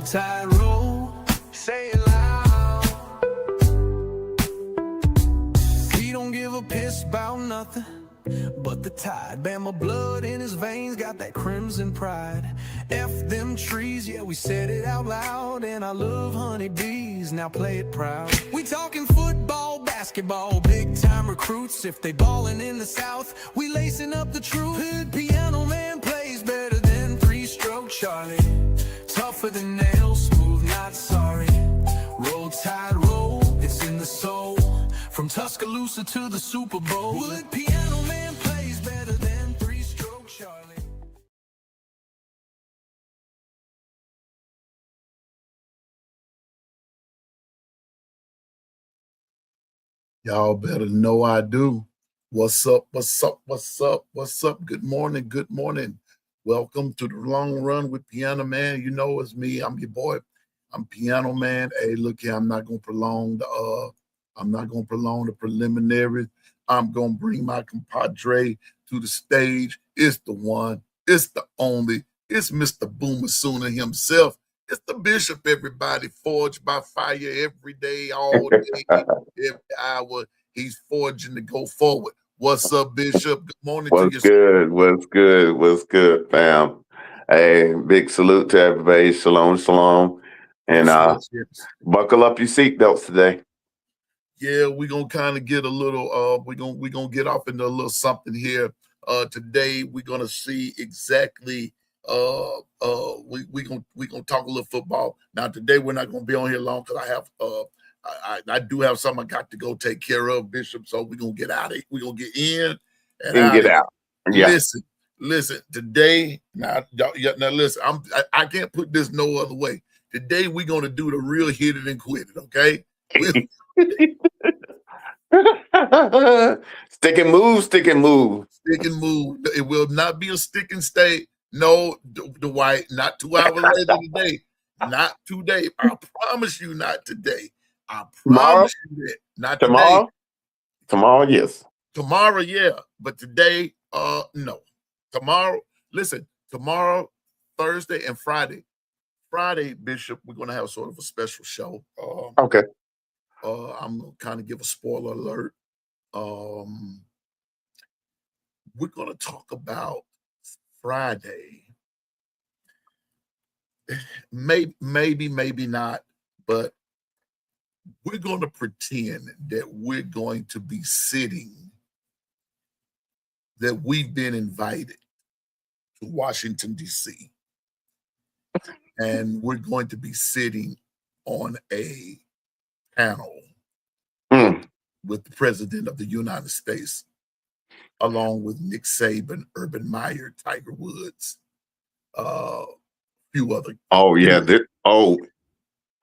tide, roll, say it loud. He don't give a piss about nothing but the tide. Bama blood in his veins, got that crimson pride. F them trees, yeah, we said it out loud. And I love honeybees, now play it proud. We talking football, basketball, big time recruits. If they ballin' in the South, we lacing up the truth. Hood piano man plays better than three-stroke Charlie. Tougher than nails, smooth, not sorry. Roll tide, roll, it's in the soul. From Tuscaloosa to the Super Bowl. Wood piano man plays better than three-stroke Charlie. Y'all better know I do. What's up? What's up? What's up? What's up? Good morning. Good morning. Welcome to the Long Run with Piano Man. You know it's me. I'm your boy. I'm Piano Man. Hey, look here. I'm not gonna prolong the preliminaries. I'm gonna bring my compadre to the stage. It's the one. It's the only. It's Mr. Boomer Sooner himself. It's the Bishop, everybody, forged by fire every day, all day, every hour. He's forging to go forward. What's up, Bishop? Good morning to you. What's good? What's good? What's good, fam? Hey, big salute to everybody. Shalom, shalom. And Yes. buckle up your seatbelts today. Yeah, we're gonna kind of get a little we're gonna get off into a little something here. Today we're gonna see exactly we're gonna talk a little football. Now today we're not gonna be on here long because I have I do have something I got to go take care of, Bishop. So we're gonna get out of it. We're gonna get in and get out. Yeah. Listen, today now listen, I can't put this no other way. Today we're gonna do the real hit it and quit it, okay? Stick and move, stick and move. Stick and move. It will not be a stick and stay. No, Dwight, not 2 hours later today. Not today. I promise you not today. I promise you that. Not tomorrow? Today. Tomorrow, yes. Tomorrow, yeah. But today, no. Tomorrow, listen, tomorrow, Thursday, and Friday. Friday, Bishop, we're going to have sort of a special show. Okay. I'm going to kind of give a spoiler alert. We're going to talk about Friday. Maybe not, but we're going to pretend that we're going to be sitting, that we've been invited to Washington, D.C. And we're going to be sitting on a panel with the President of the United States, along with Nick Saban, Urban Meyer, Tiger Woods, few other. Oh, yeah.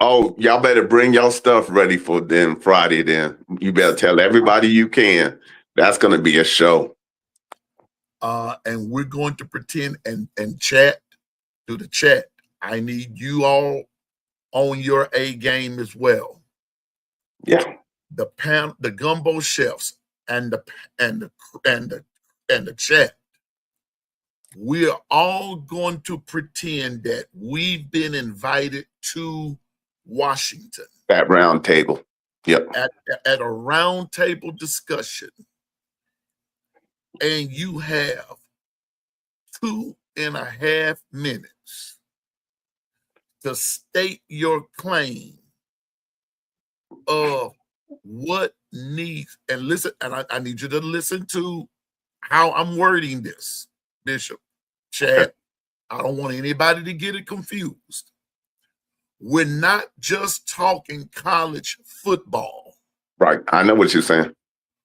Y'all better bring your stuff ready for then Friday then. You better tell everybody you can. That's going to be a show. And we're going to pretend and chat to the chat. I need you all on your A game as well. Yeah. The Gumbo Chefs and the chat. We're all going to pretend that we've been invited to Washington. At round table. Yep. At a round table discussion. And you have 2.5 minutes to state your claim of what needs, and listen, and I need you to listen to how I'm wording this, Bishop, Chad. I don't want anybody to get it confused. We're not just talking college football. Right. I know what you're saying.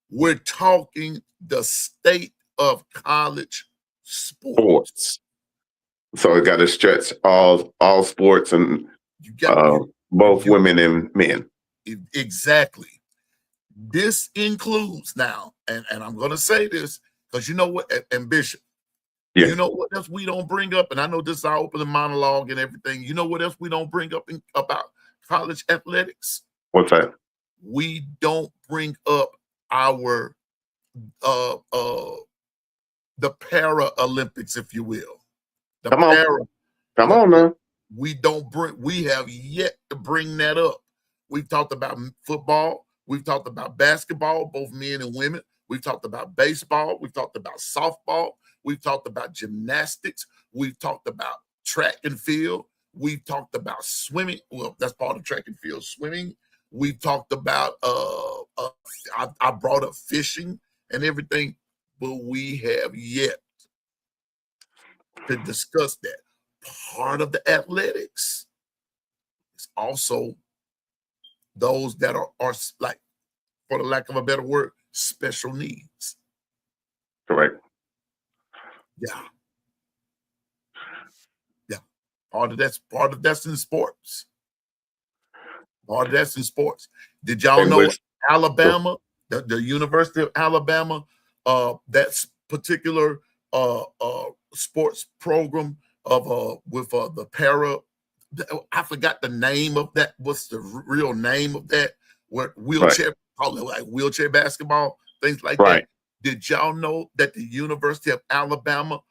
We're talking the state of college sports. So it got to stretch all sports and both women and men. Exactly. This includes now, and I'm going to say this because you know what, and Bishop, you know what else we don't bring up, and I know this is our opening monologue and everything. You know what else we don't bring up about college athletics? What's that? We don't bring up our the Paralympics, if you will. Come on, man. we have yet to bring that up. We've talked about football, we've talked about basketball, both men and women. We've talked about baseball, we've talked about softball, we've talked about gymnastics, we've talked about track and field, we've talked about swimming. Well, that's part of track and field, swimming. We've talked about I brought up fishing and everything, but we have yet to discuss that. Part of the athletics is also those that are like, for the lack of a better word, special needs. Correct. Yeah. Yeah. Part of that's in sports. Part of that's in sports. Did y'all know Alabama, the University of Alabama, that particular sports program of with the para, I forgot the name of that. What's the real name of that? Where wheelchair, call it like wheelchair basketball, things like that. Did y'all know that the University of Alabama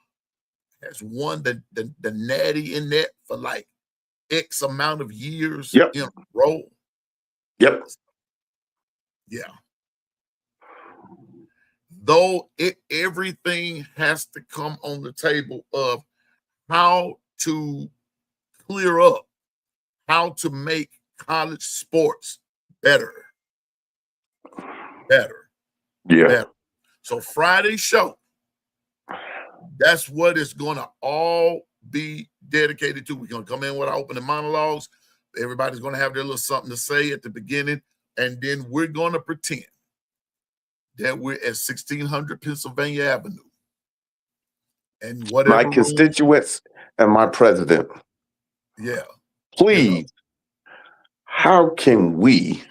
has won the natty in that for like X amount of years in a row? Yep. Yeah. Though everything has to come on the table of how to clear up, how to make college sports better. Yeah. Better. So Friday's show, that's what it's going to all be dedicated to. We're going to come in with our opening monologues. Everybody's going to have their little something to say at the beginning, and then we're going to pretend that we're at 1600 Pennsylvania Avenue. And whatever my constituents and my president. Yeah. Please, how can we?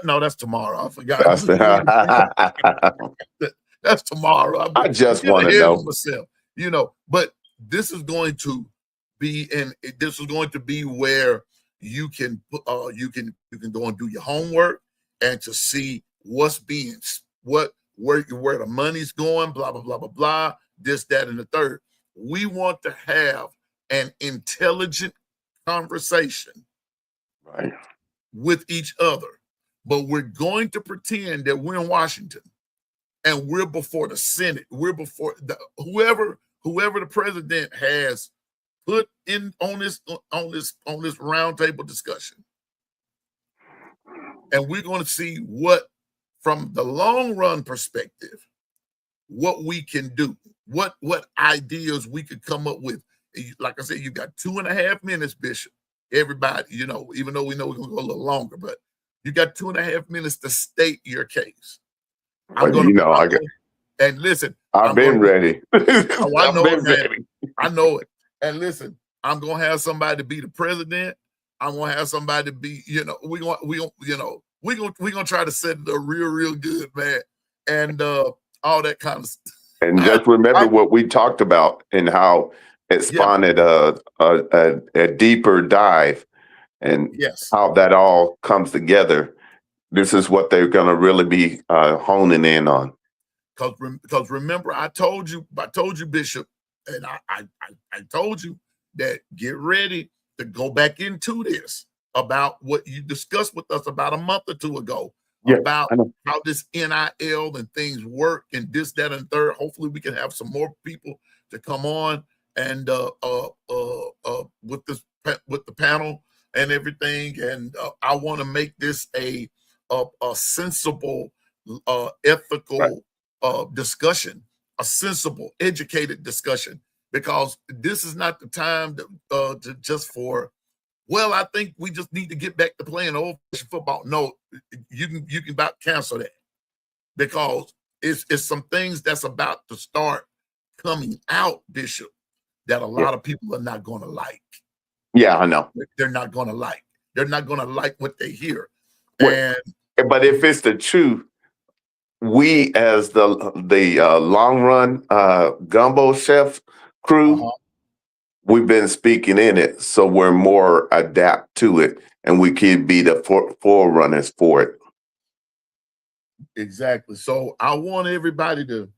No, that's tomorrow. I forgot. That's tomorrow. I just want to know myself, but this is going to be, and this is going to be where you can go and do your homework and to see what's being where the money's going, blah blah blah blah blah, this, that, and the third. We want to have an intelligent conversation with each other, but we're going to pretend that we're in Washington and we're before the Senate. We're before whoever the president has put in on this roundtable discussion, and we're going to see what, from the long run perspective, what we can do, what ideas we could come up with. Like I said, you got 2.5 minutes, Bishop. Everybody, even though we know we're going to go a little longer, but you got 2.5 minutes to state your case. I'm going to, and listen, I've been ready. I know it, man. I know it. And listen, I'm going to have somebody to be the president. I'm going to have somebody to be, we're going to try to set it up real good, man. And all that kind of stuff. And just remember what we talked about and how it spawned a deeper dive, and how that all comes together. This is what they're going to really be honing in on. Because remember, I told you, Bishop, and I told you that get ready to go back into this about what you discussed with us about a month or two ago. About how this NIL and things work and this, that, and third. Hopefully we can have some more people to come on and with the panel and everything. And I want to make this a sensible, ethical discussion, a sensible, educated discussion, because this is not the time to just for, well, I think we just need to get back to playing old-fashioned football. No, you can about cancel that, because it's some things that's about to start coming out, Bishop, that a lot of people are not going to like. Yeah, I know. They're not going to like. They're not going to like what they hear. But if it's the truth, we as the long run Gumbo Chefs crew, we've been speaking in it, so we're more adapt to it, and we could be the forerunners for it. Exactly. So I want everybody to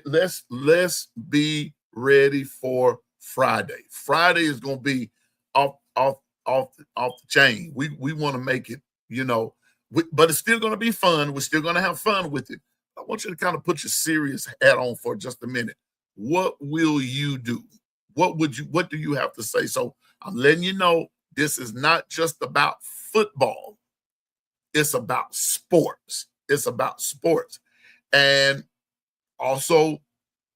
let's be ready for Friday. Friday is going to be off the chain. We want to make it, but it's still going to be fun. We're still going to have fun with it. I want you to kind of put your serious hat on for just a minute. What will you do? What do you have to say? So I'm letting you know this is not just about football. It's about sports. It's about sports. And also,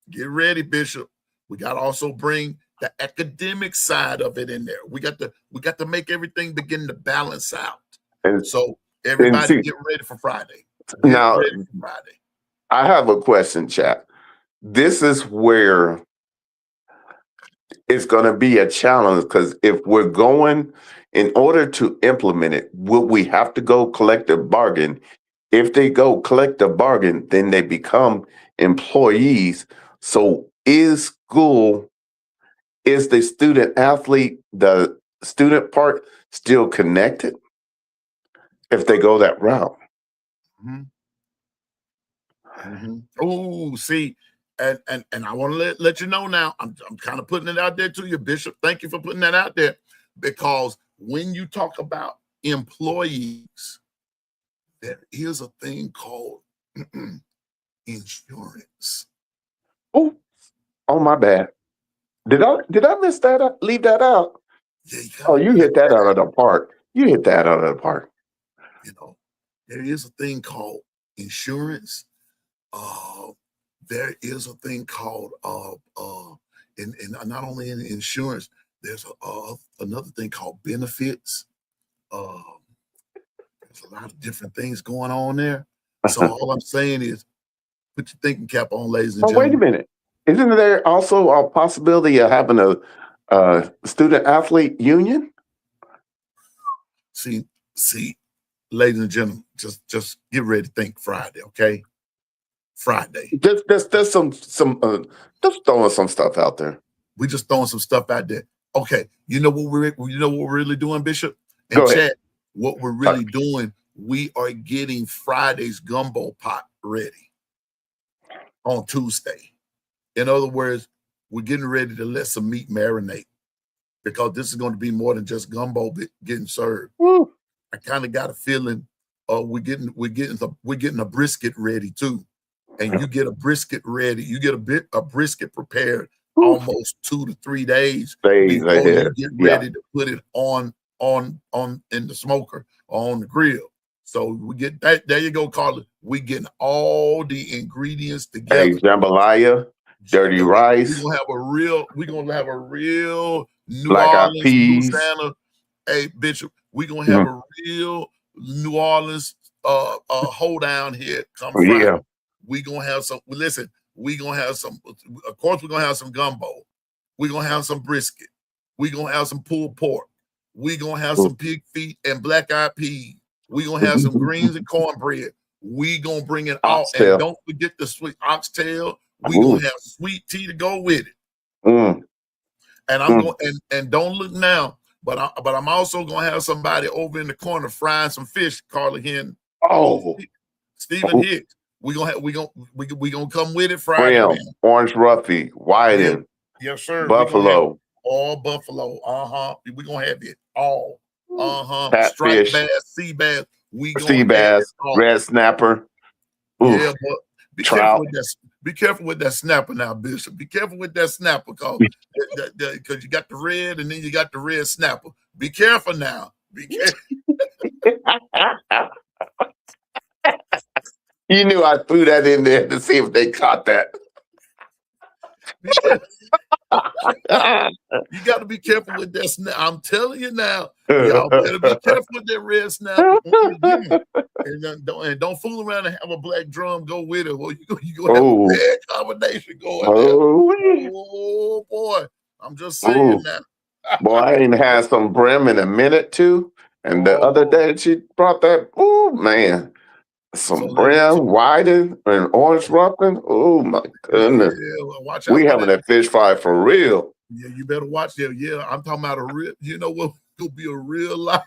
get ready, Bishop. We got to also bring the academic side of it in there. We got to make everything begin to balance out. And so everybody get ready for Friday. Now, I have a question, chat. This is where it's going to be a challenge, because if we're going, in order to implement it, will we have to go collective bargain? If they go collective bargain, then they become employees. So is the student athlete, the student part, still connected if they go that route? Mm-hmm. Mm-hmm. Oh, see, and I want to let you know now, I'm kind of putting it out there to you, Bishop. Thank you for putting that out there, because when you talk about employees, there is a thing called insurance. Oh, my bad. Did I miss that? Leave that out? Yeah, you hit that out of the park. You hit that out of the park. There is a thing called insurance. There is a thing called and not only in insurance, there's another thing called benefits. There's a lot of different things going on there. So all I'm saying is, put your thinking cap on, ladies and gentlemen. Wait a minute. Isn't there also a possibility of having a student athlete union? See, ladies and gentlemen, just get ready to think Friday, okay? Friday. There's some just throwing some stuff out there. We just throwing some stuff out there. Okay, you know what we're really doing, Bishop? And Go ahead. Chat, what we're really doing, we are getting Friday's gumbo pot ready on Tuesday. In other words, we're getting ready to let some meat marinate, because this is going to be more than just gumbo getting served. Woo. I kind of got a feeling we're getting a brisket ready too. And you get a brisket ready, you get a brisket prepared almost 2 to 3 days before you get ready to put it on in the smoker or on the grill. So we get that. There you go, Carla. We getting all the ingredients together. Hey, jambalaya, dirty rice. We're gonna have a real New Black eyed Orleans peas. Louisiana. Hey, Bishop, we're gonna have a real New Orleans hold down here come Friday. Yeah. We're gonna have some. Listen, we're gonna have some. Of course, we're gonna have some gumbo. We're gonna have some brisket. We're gonna have some pulled pork. We're gonna have some pig feet and black eyed peas. We're gonna have some greens and cornbread. We're gonna bring it all. Oxtail. And don't forget the sweet oxtail. We're gonna have sweet tea to go with it. And I'm going and don't look now, but I'm also gonna have somebody over in the corner frying some fish, Carla Hen. Stephen Hicks. We gonna come with it Friday. Orange roughy, whiting. Yes, sir. Buffalo. All buffalo. We're gonna have it all. Striped bass, sea bass. Sea bass, red snapper. Yeah, but be careful with that snapper now, Bishop. Be careful with that snapper, because you got the red and then you got the red snapper. Be careful now. Be careful. You knew I threw that in there to see if they caught that. You got to be careful with that snap. I'm telling you now, y'all better be careful with that red snapper. And don't fool around and have a black drum go with it, or you gonna have a bad combination going there. Oh boy, I'm just saying that. Boy, I ain't had some brim in a minute too, and the other day she brought that. Oh man. Some brim, whiting, and orange ruffin. Oh my goodness! Watch out. We having that fish fry for real. Yeah, you better watch that. Yeah, I'm talking about a real. You know what? It'll be a real life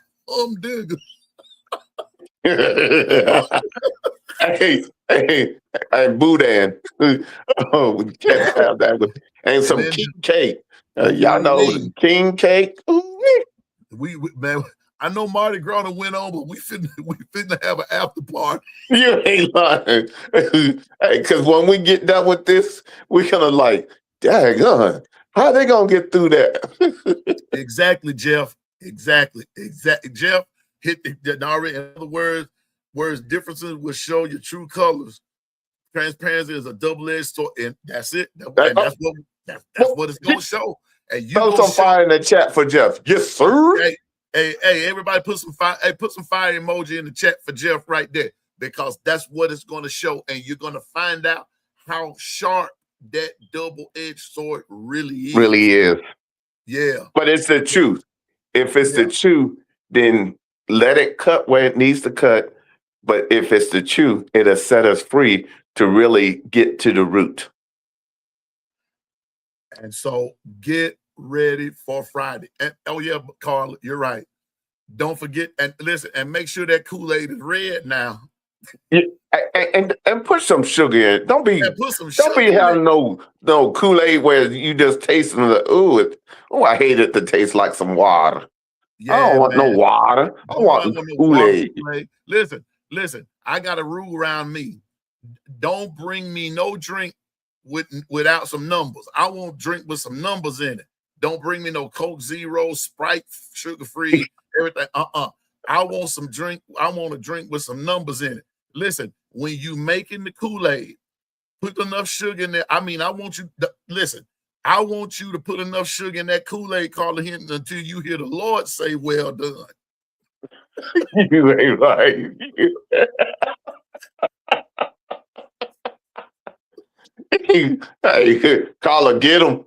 digger. Boudin. Oh, we can't have that with and some then king cake. Y'all know the king cake. We man, I know Mardi Gras done went on, but we finna have an after party. You ain't lying. Because when we get done with this, we're gonna like, daggone, how they gonna get through that? Exactly, Jeff. Exactly. Jeff hit the already. In other words differences will show your true colors. Transparency is a double-edged sword, and that's it. That's what it's gonna show. And you throw some fire in the chat for Jeff. Yes, sir. Hey, everybody put some fire. Hey, put some fire emoji in the chat for Jeff right there, because that's what it's going to show, and you're going to find out how sharp that double-edged sword really is. Really is. Yeah. But it's the truth. If it's the truth, then let it cut where it needs to cut. But if it's the truth, it'll set us free to really get to the root. And so get ready for Friday. And oh yeah, Carl, you're right. Don't forget, and listen, and make sure that Kool-Aid is red now. Yeah, and put some sugar in it. Don't be having no Kool-Aid where you just tasting the I hate it to taste like some water. Yeah, I don't want no water. I want Kool-Aid. Listen, I got a rule around me. Don't bring me no drink without some numbers. I want drink with some numbers in it. Don't bring me no Coke Zero, Sprite, sugar-free, everything. I want some drink. I want a drink with some numbers in it. Listen, when you making the Kool-Aid, put enough sugar in there. I mean, I want you to listen. I want you to put enough sugar in that Kool-Aid, Carla Hinton, until you hear the Lord say, "Well done." You ain't right. Hey, Carla, get him.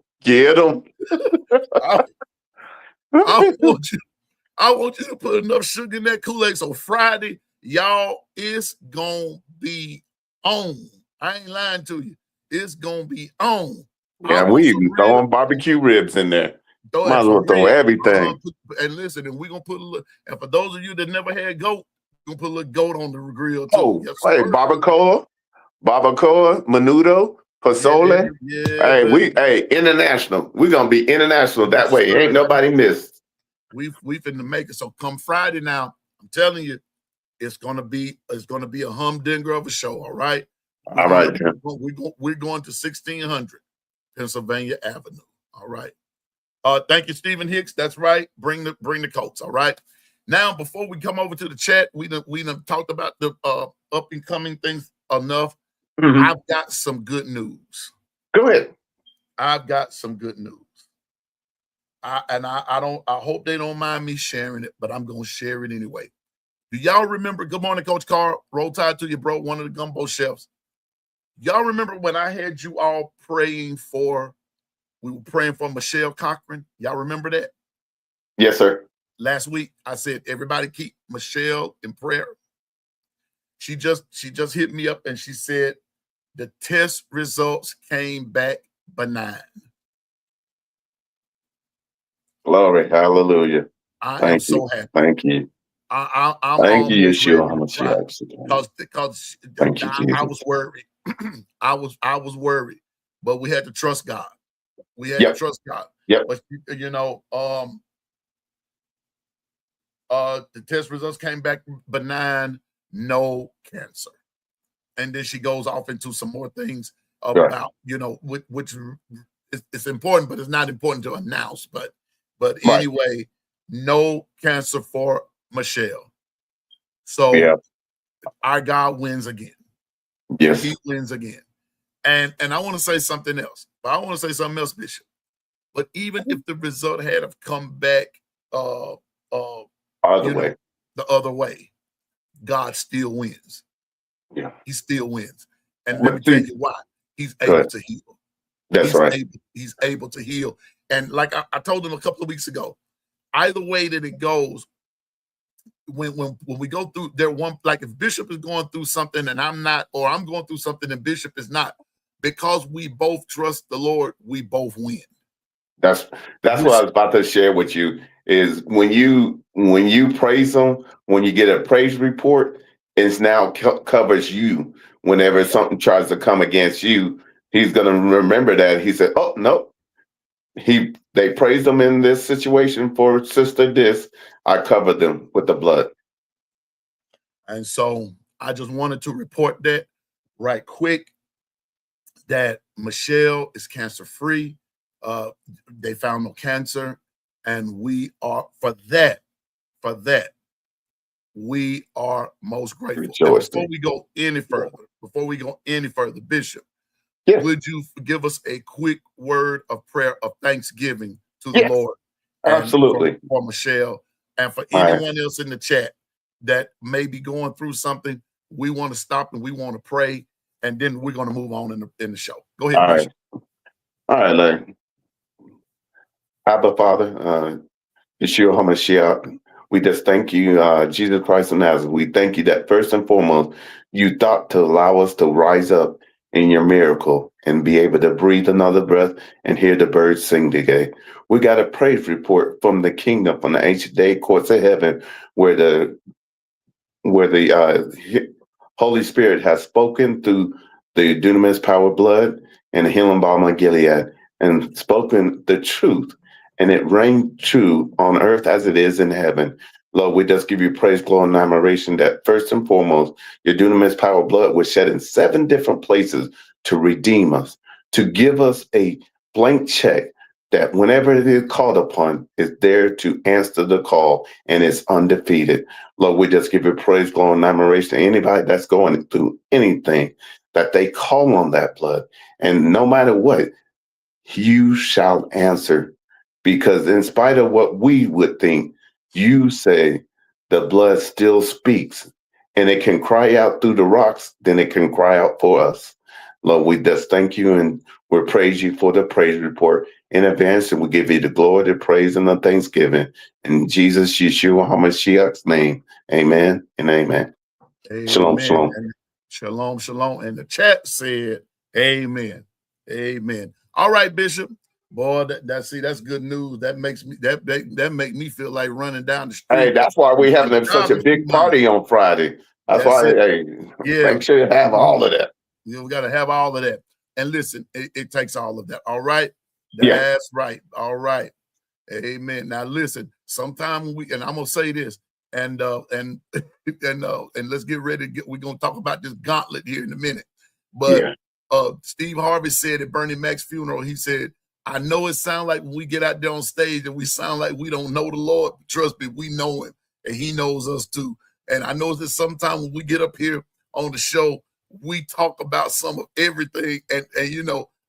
I want you to put enough sugar in that Kool-Aid. So Friday, y'all, it's gonna be on. I ain't lying to you. It's gonna be on. Yeah, we even throwing barbecue ribs in there. Might as well throw everything. And listen, and we're gonna put a little, and for those of you that never had goat, we're gonna put a little goat on the grill too. Oh, hey, barbacoa, menudo, pozole. Hey, international. We're gonna be international that way. Ain't nobody missed. We finna make it. So come Friday now, I'm telling you, it's gonna be a humdinger of a show. All right. All right. We're going to 1600 Pennsylvania Avenue. All right. Thank you, Stephen Hicks. That's right. Bring the coats. All right. Now, before we come over to the chat, we done talked about the up and coming things enough. Mm-hmm. I've got some good news. Go ahead. I've got some good news. I hope they don't mind me sharing it, but I'm gonna share it anyway. Do y'all remember? Good morning, Coach Carl. Roll Tide to you, bro. One of the Gumbo Chefs. Y'all remember when I had you all praying for? We were praying for Michelle Cochran. Y'all remember that? Yes, sir. Last week, I said, everybody keep Michelle in prayer. She just hit me up and she said the test results came back benign. Glory, hallelujah. I am so happy. Thank you. Thank you, Yeshua. Because I was worried. I was worried, but we had to trust God. We had to trust God. Yep. But the test results came back benign, no cancer. And then she goes off into some more things about, which it's important, but it's not important to announce. But anyway, no cancer for Michelle. So our God wins again. Yes. He wins again. And I want to say something else. I want to say something else, Bishop. But even if the result had have come back the other way, God still wins. Yeah. He still wins. And let me tell you why. He's able to heal. That's right. He's able to heal. And like I told him a couple of weeks ago, either way that it goes, when we go through if Bishop is going through something and I'm not, or I'm going through something and Bishop is not, because we both trust the Lord, we both win. That's what I was about to share with you is when you praise him, when you get a praise report, It's now covers you whenever something tries to come against you. He's going to remember that. He said, oh, no. They praised him in this situation for sister this. I covered them with the blood. And so I just wanted to report that right quick, that Michelle is cancer free. They found no cancer, and we are we are most grateful. And before we go any further, Bishop, would you give us a quick word of prayer of thanksgiving to the Lord? Absolutely. For Michelle and for anyone else in the chat that may be going through something. We want to stop and we want to pray, and then we're going to move on in the show. Go ahead, Bishop. All right, Larry. Abba, Father, Yeshua HaMashiach, we just thank you, Jesus Christ of Nazareth. We thank you that first and foremost, you thought to allow us to rise up in your miracle and be able to breathe another breath and hear the birds sing today. We got a praise report from the kingdom, from the ancient day courts of heaven, where the Holy Spirit has spoken through the dunamis power blood and the healing balm of Gilead, and spoken the truth, and it reigned true on earth as it is in heaven. Lord, we just give you praise, glory, and admiration that first and foremost, your dunamis power blood was shed in 7 different places to redeem us, to give us a blank check that whenever it is called upon, is there to answer the call and is undefeated. Lord, we just give you praise, glory, and admiration to anybody that's going through anything, that they call on that blood. And no matter what, you shall answer. Because in spite of what we would think, you say the blood still speaks, and it can cry out through the rocks, then it can cry out for us. Lord, we just thank you and we praise you for the praise report in advance, and we give you the glory, the praise, and the thanksgiving. In Jesus, Yeshua HaMashiach's name, amen and amen. Shalom, shalom. And shalom, shalom. And the chat said, amen. Amen. All right, Bishop. Boy, that's good news. That makes me that make me feel like running down the street. Hey, that's why we're having such a big party on Friday. That's why, make sure you have all of that. We got to have all of that. And listen, it takes all of that. All right. That's right. All right. Amen. Now listen, sometime and I'm gonna say this, and let's get ready we're gonna talk about this gauntlet here in a minute. But Steve Harvey said at Bernie Mac's funeral, he said, I know it sounds like when we get out there on stage and we sound like we don't know the Lord. Trust me, we know him, and he knows us too. And I know that sometimes when we get up here on the show, we talk about some of everything, and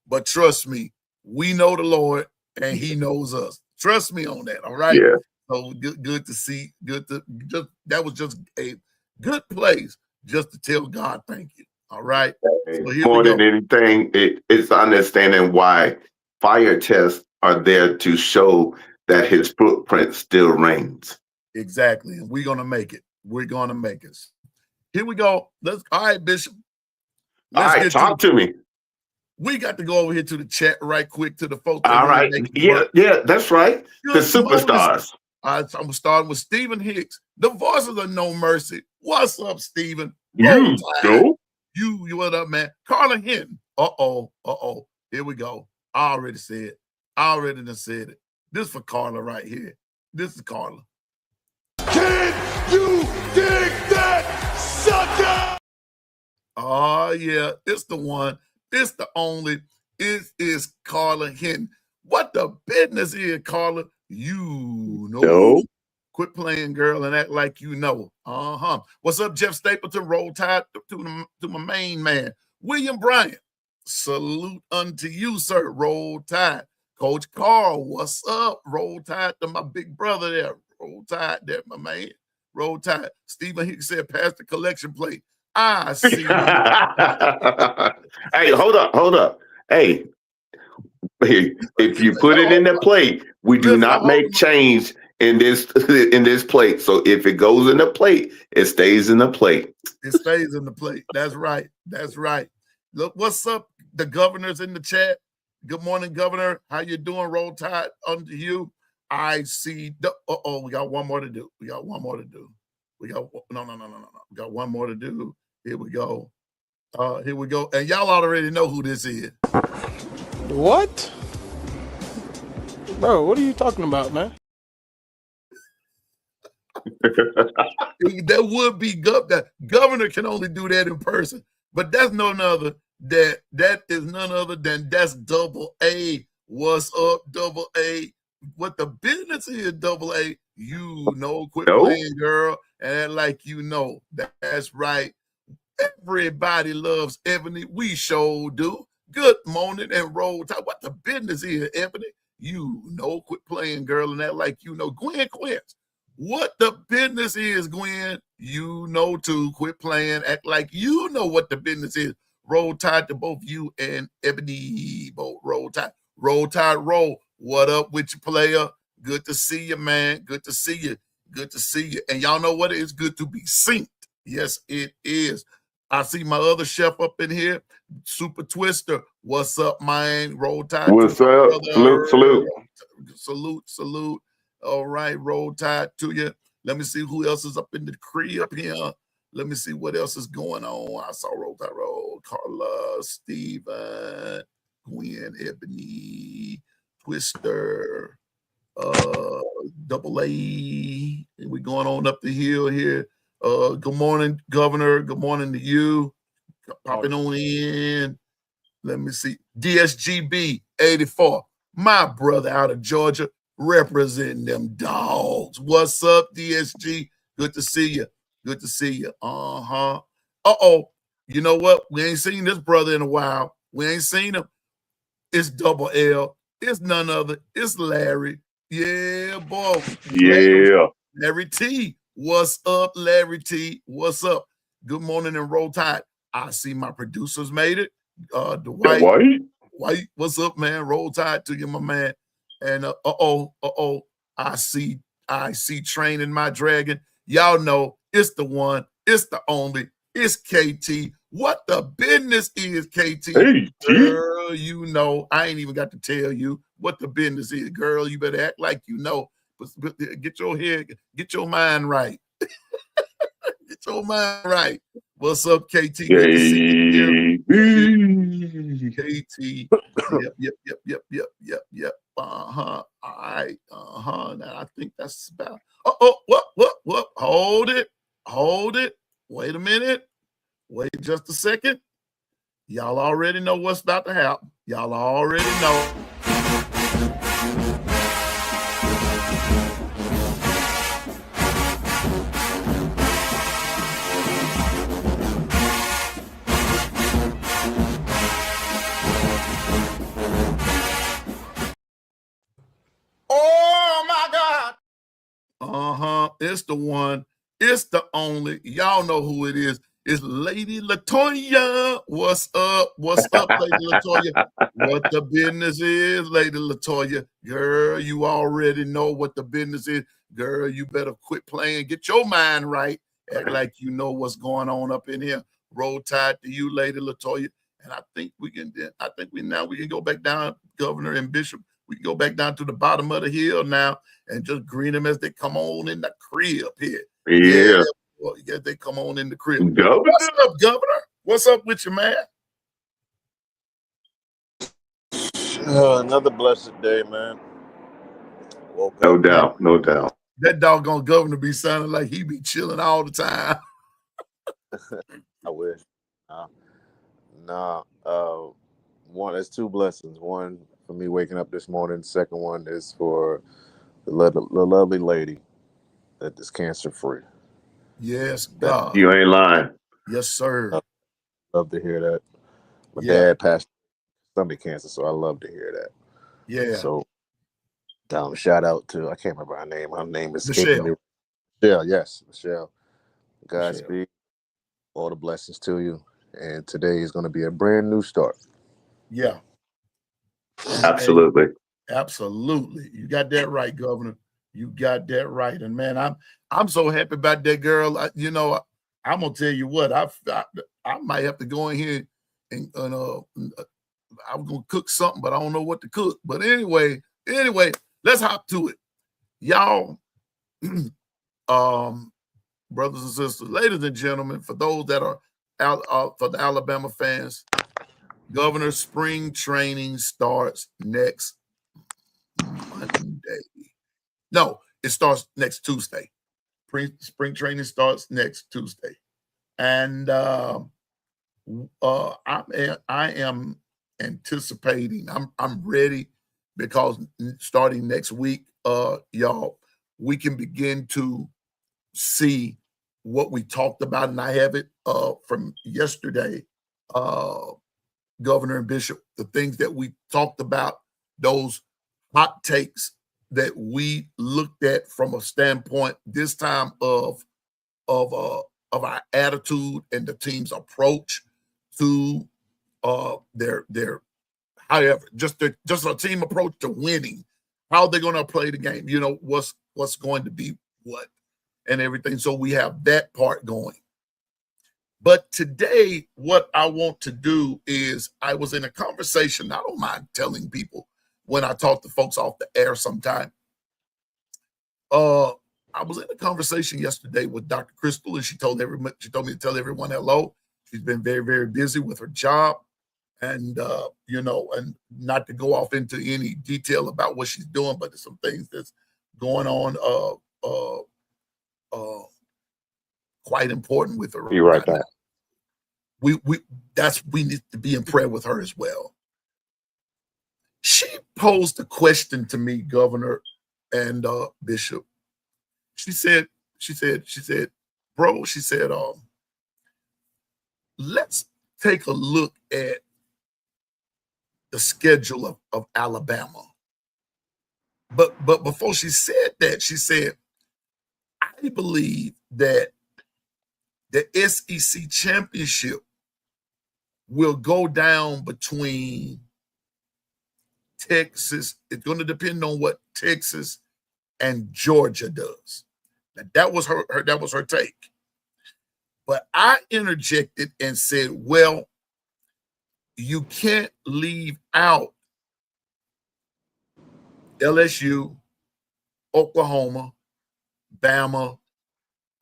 but trust me, we know the Lord and he knows us. Trust me on that. All right. Yeah. So good to see. That was just a good place just to tell God thank you. All right. So more than anything, it's understanding why fire tests are there to show that his footprint still reigns. Exactly. And we're gonna make it. We're gonna make it. Here we go. All right, Bishop. Talk to me. We got to go over here to the chat right quick to the folks. All right. Yeah, that's right. The superstars. I'm starting with Stephen Hicks. The voices of No Mercy. What's up, Stephen? You what up, man? Carla Hinton. Uh-oh. Here we go. I already said it. This for Carla right here. This is Carla. Can you dig that, sucker? Oh, yeah. It's the one. It's the only. It is Carla Hinton. What the business is, Carla? You know. No. Quit playing, girl, and act like you know. What's up, Jeff Stapleton? Roll Tide to my main man, William Bryant. Salute unto you, sir. Roll Tide. Coach Carl, what's up? Roll Tide to my big brother there. Roll Tide there, my man. Roll Tide. Stephen Hicks said, pass the collection plate. I see. Hey, hold up. Hey, if you put it in the plate, we do not make change in this plate. So if it goes in the plate, it stays in the plate. It stays in the plate. That's right. Look, what's up? The governor's in the chat. Good morning, Governor. How you doing? Roll Tide unto you. I see. We got one more to do. We got no. We got one more to do. Here we go. Here we go. And y'all already know who this is. What? Bro, what are you talking about, man? That would be that governor can only do that in person, but that's none other than that's Double A. What's up, Double A? What the business is, Double A? You know, quit playing, girl, and act like you know. That's right. Everybody loves Ebony. We sure do. Good morning and roll tide. What the business is, Ebony? You know, quit playing, girl, and act like you know. Gwen Quince. What the business is, Gwen, you know too. Quit playing, act like you know what the business is. Roll Tide to both you and Ebony. Both Roll Tide. Roll Tide, roll. What up with you, player? Good to see you, man. Good to see you. Good to see you. And y'all know what? It's good to be synced. Yes, it is. I see my other chef up in here, Super Twister. What's up, man? Roll Tide. What's up? Salute. Salute. All right, roll tide to you. Let me see who else is up in the crib here. Let me see what else is going on. I saw roll tide roll. Carla, Steven, Gwen, Ebony, Twister, Double A. And we're going on up the hill here. Good morning, Governor. Good morning to you. Popping on in. Let me see. DSGB 84. My brother out of Georgia. Representing them dogs. What's up, DSG? Good to see you. Good to see you. You know what? We ain't seen this brother in a while. We ain't seen him. It's Double L. It's none other. It's Larry. Yeah, boy. Yeah. Larry T. What's up, Larry T? What's up? Good morning and roll tide. I see my producers made it. Dwight. White. What's up, man? Roll tide to you, my man. And I see training my dragon. Y'all know it's the one, it's the only, it's KT. What the business is, KT? Hey, girl, you know, I ain't even got to tell you what the business is, girl. You better act like you know. But get your head, get your mind right. Get your mind right. What's up, KT? Good to see you here. KT. Yep. All right. Now I think that's about. What? Hold it. Wait a minute. Wait just a second. Y'all already know what's about to happen. Y'all already know. Oh my God. It's the one. It's the only. Y'all know who it is. It's Lady Latoya. What's up? What's up, Lady Latoya? What the business is, Lady Latoya? Girl, you already know what the business is. Girl, you better quit playing. Get your mind right. Act like you know what's going on up in here. Roll tide to you, Lady Latoya. And I think we can go back down, Governor and Bishop. We can go back down to the bottom of the hill now and just greet them as they come on in the crib here. Yeah. Well, yeah, they come on in the crib. Governor. What's up, Governor? What's up with you, man? Another blessed day, man. Woke No up. doubt. No doubt. That doggone governor be sounding like he be chilling all the time. I wish. One, there's two blessings. One for me waking up this morning. Second one is for the lovely lady that is cancer free. Yes, God. You ain't lying. Yes, sir. Love to hear that. My dad passed stomach cancer, so I love to hear that. Yeah. So, shout out to, I can't remember her name. Her name is Michelle. Michelle, yes, Michelle. Godspeed. All the blessings to you. And today is going to be a brand new start. Yeah. Absolutely. Absolutely. You got that right, Governor. You got that right. And man, I'm so happy about that girl. I'm gonna tell you what, I might have to go in here and I'm gonna cook something, but I don't know what to cook. But anyway, let's hop to it. Y'all, brothers and sisters, ladies and gentlemen, for those that are out for the Alabama fans, Governor's spring training starts next Monday. No, it starts next Tuesday. Spring training starts next Tuesday, and I am anticipating. I'm ready because starting next week, y'all, we can begin to see what we talked about, and I have it from yesterday, Governor and Bishop, the things that we talked about, those hot takes that we looked at from a standpoint this time of our attitude and the team's approach to their however just a team approach to winning, how they're going to play the game, you know, what's going to be what and everything. So we have that part going. But today, what I want to do is, I was in a conversation. I don't mind telling people when I talk to folks off the air sometime. I was in a conversation yesterday with Dr. Crystal, and she told me to tell everyone hello. She's been very, very busy with her job, and you know, and not to go off into any detail about what she's doing, but there's some things that's going on quite important with her. You're right back. We need to be in prayer with her as well. She posed a question to me, Governor and Bishop. She said, bro, she said, let's take a look at the schedule of Alabama. But before she said that, she said, I believe that the SEC championship will go down between Texas. It's going to depend on what Texas and Georgia does. Now, that was her take. But I interjected and said, well, you can't leave out LSU, Oklahoma, Bama,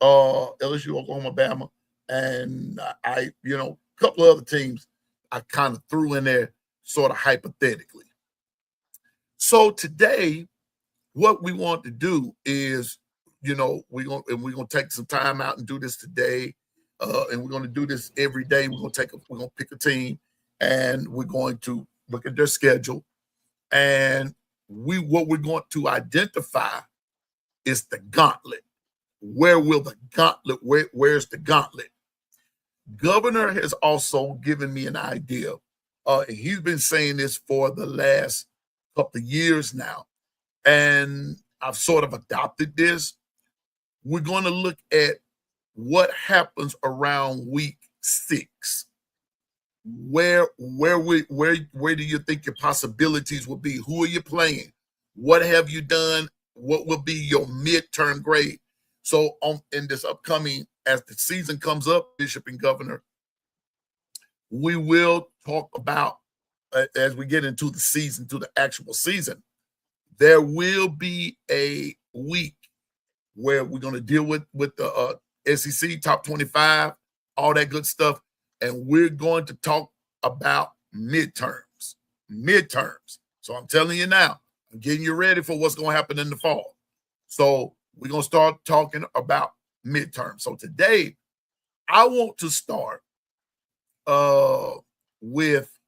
LSU, Oklahoma, Bama, and a couple of other teams I kind of threw in there sort of hypothetically. So today, what we want to do is, we're going to take some time out and do this today, and we're going to do this every day. We're going to pick a team, and we're going to look at their schedule, and what we're going to identify is the gauntlet. Where will the gauntlet? Where's the gauntlet? Governor has also given me an idea. He's been saying this for the last couple of years now, and I've sort of adopted this. We're going to look at what happens around week 6. Where do you think your possibilities will be? Who are you playing? What have you done? What will be your midterm grade? So in this upcoming, as the season comes up, Bishop and Governor, we will talk about, as we get into the season, to the actual season, there will be a week where we're going to deal with the SEC top 25, all that good stuff, and we're going to talk about midterms. So I'm telling you now, I'm getting you ready for what's going to happen in the fall. So we're going to start talking about midterms. So today, I want to start with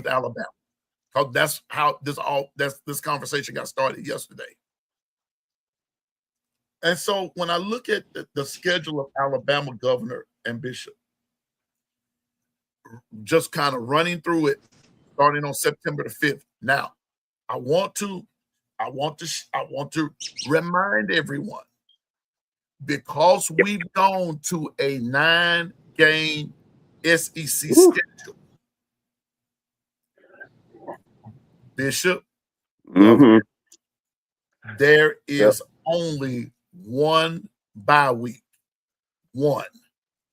Alabama, because that's how this conversation got started yesterday. And so when I look at the schedule of Alabama, Governor and Bishop, just kind of running through it, starting on September the 5th. Now, I want to remind everyone, because we've gone to a 9-game SEC schedule. Bishop, there is only one bye week. One.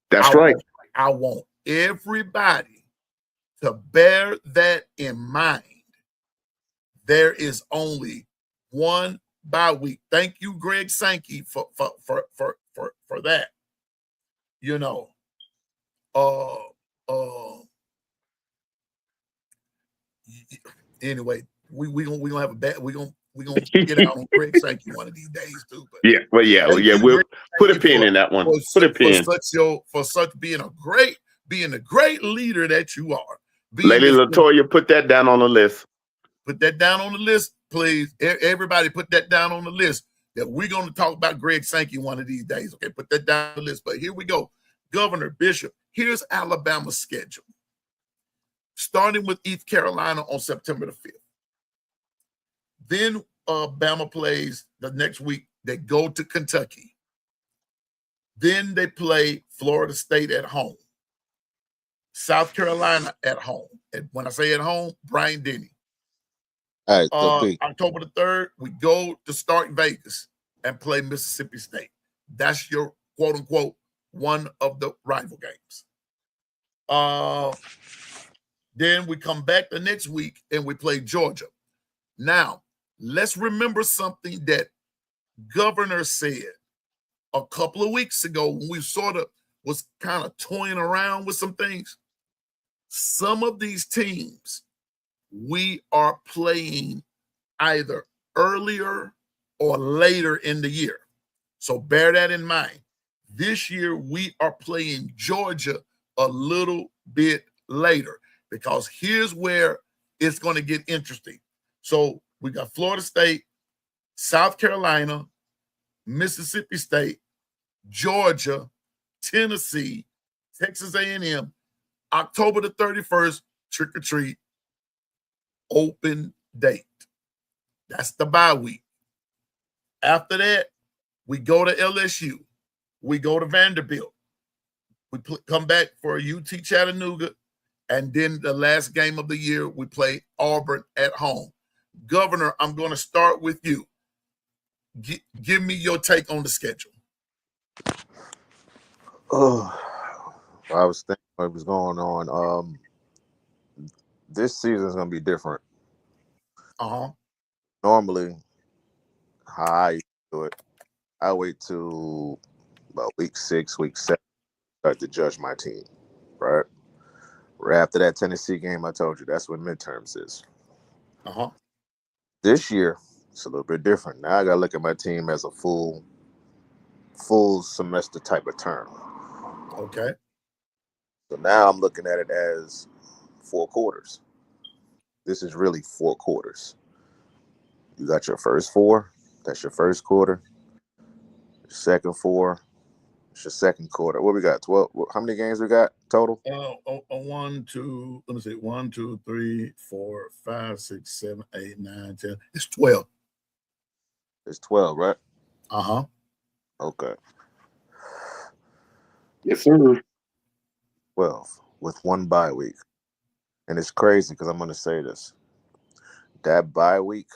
That's right. I want everybody to bear that in mind. There is only one bye week. Thank you, Greg Sankey, for that. You know, anyway, we gonna have a bad we gonna get out on Greg Sankey one of these days too. But Yeah, well, yeah, thank you, we'll Greg put a Sankey, pin in that one. Put a pin. for such being a great leader that you are. Lady Latoya, put that down on the list. Put that down on the list, please. Everybody put that down on the list that we're going to talk about Greg Sankey one of these days. Okay, put that down on the list. But here we go. Governor Bishop, here's Alabama's schedule. Starting with East Carolina on September the 5th. Then Bama plays the next week. They go to Kentucky. Then they play Florida State at home. South Carolina at home. And when I say at home, Brian Denny. All right, October the 3rd, we go to start Vegas and play Mississippi State. That's your quote unquote one of the rival games. Then we come back the next week and we play Georgia. Now, let's remember something that Governor said a couple of weeks ago when we sort of was kind of toying around with some things. Some of these teams we are playing either earlier or later in the year. So bear that in mind. This year, we are playing Georgia a little bit later because here's where it's going to get interesting. So we got Florida State, South Carolina, Mississippi State, Georgia, Tennessee, Texas A&M, October the 31st, trick or treat, open date. That's the bye week. After that, we go to LSU. We go to Vanderbilt. We come back for UT Chattanooga. And then the last game of the year, we play Auburn at home. Governor, I'm going to start with you. Give me your take on the schedule. Oh, I was thinking what was going on. This season is going to be different. Normally, how I do it, I wait till about week 6, week 7, start to judge my team, right? Right after that Tennessee game, I told you that's when midterms is. This year, it's a little bit different. Now I got to look at my team as a full semester type of term. Okay. So now I'm looking at it as 4 quarters. This is really 4 quarters. You got your first 4. That's your first quarter. Your second 4. It's your second quarter. What we got? 12. How many games we got total? 1, 2. Let me see. 1, 2, 3, 4, 5, 6, 7, 8, 9, 10. It's 12. It's 12, right? Okay. Yes, sir. 12 with 1 bye week. And it's crazy because I'm going to say this. That bye week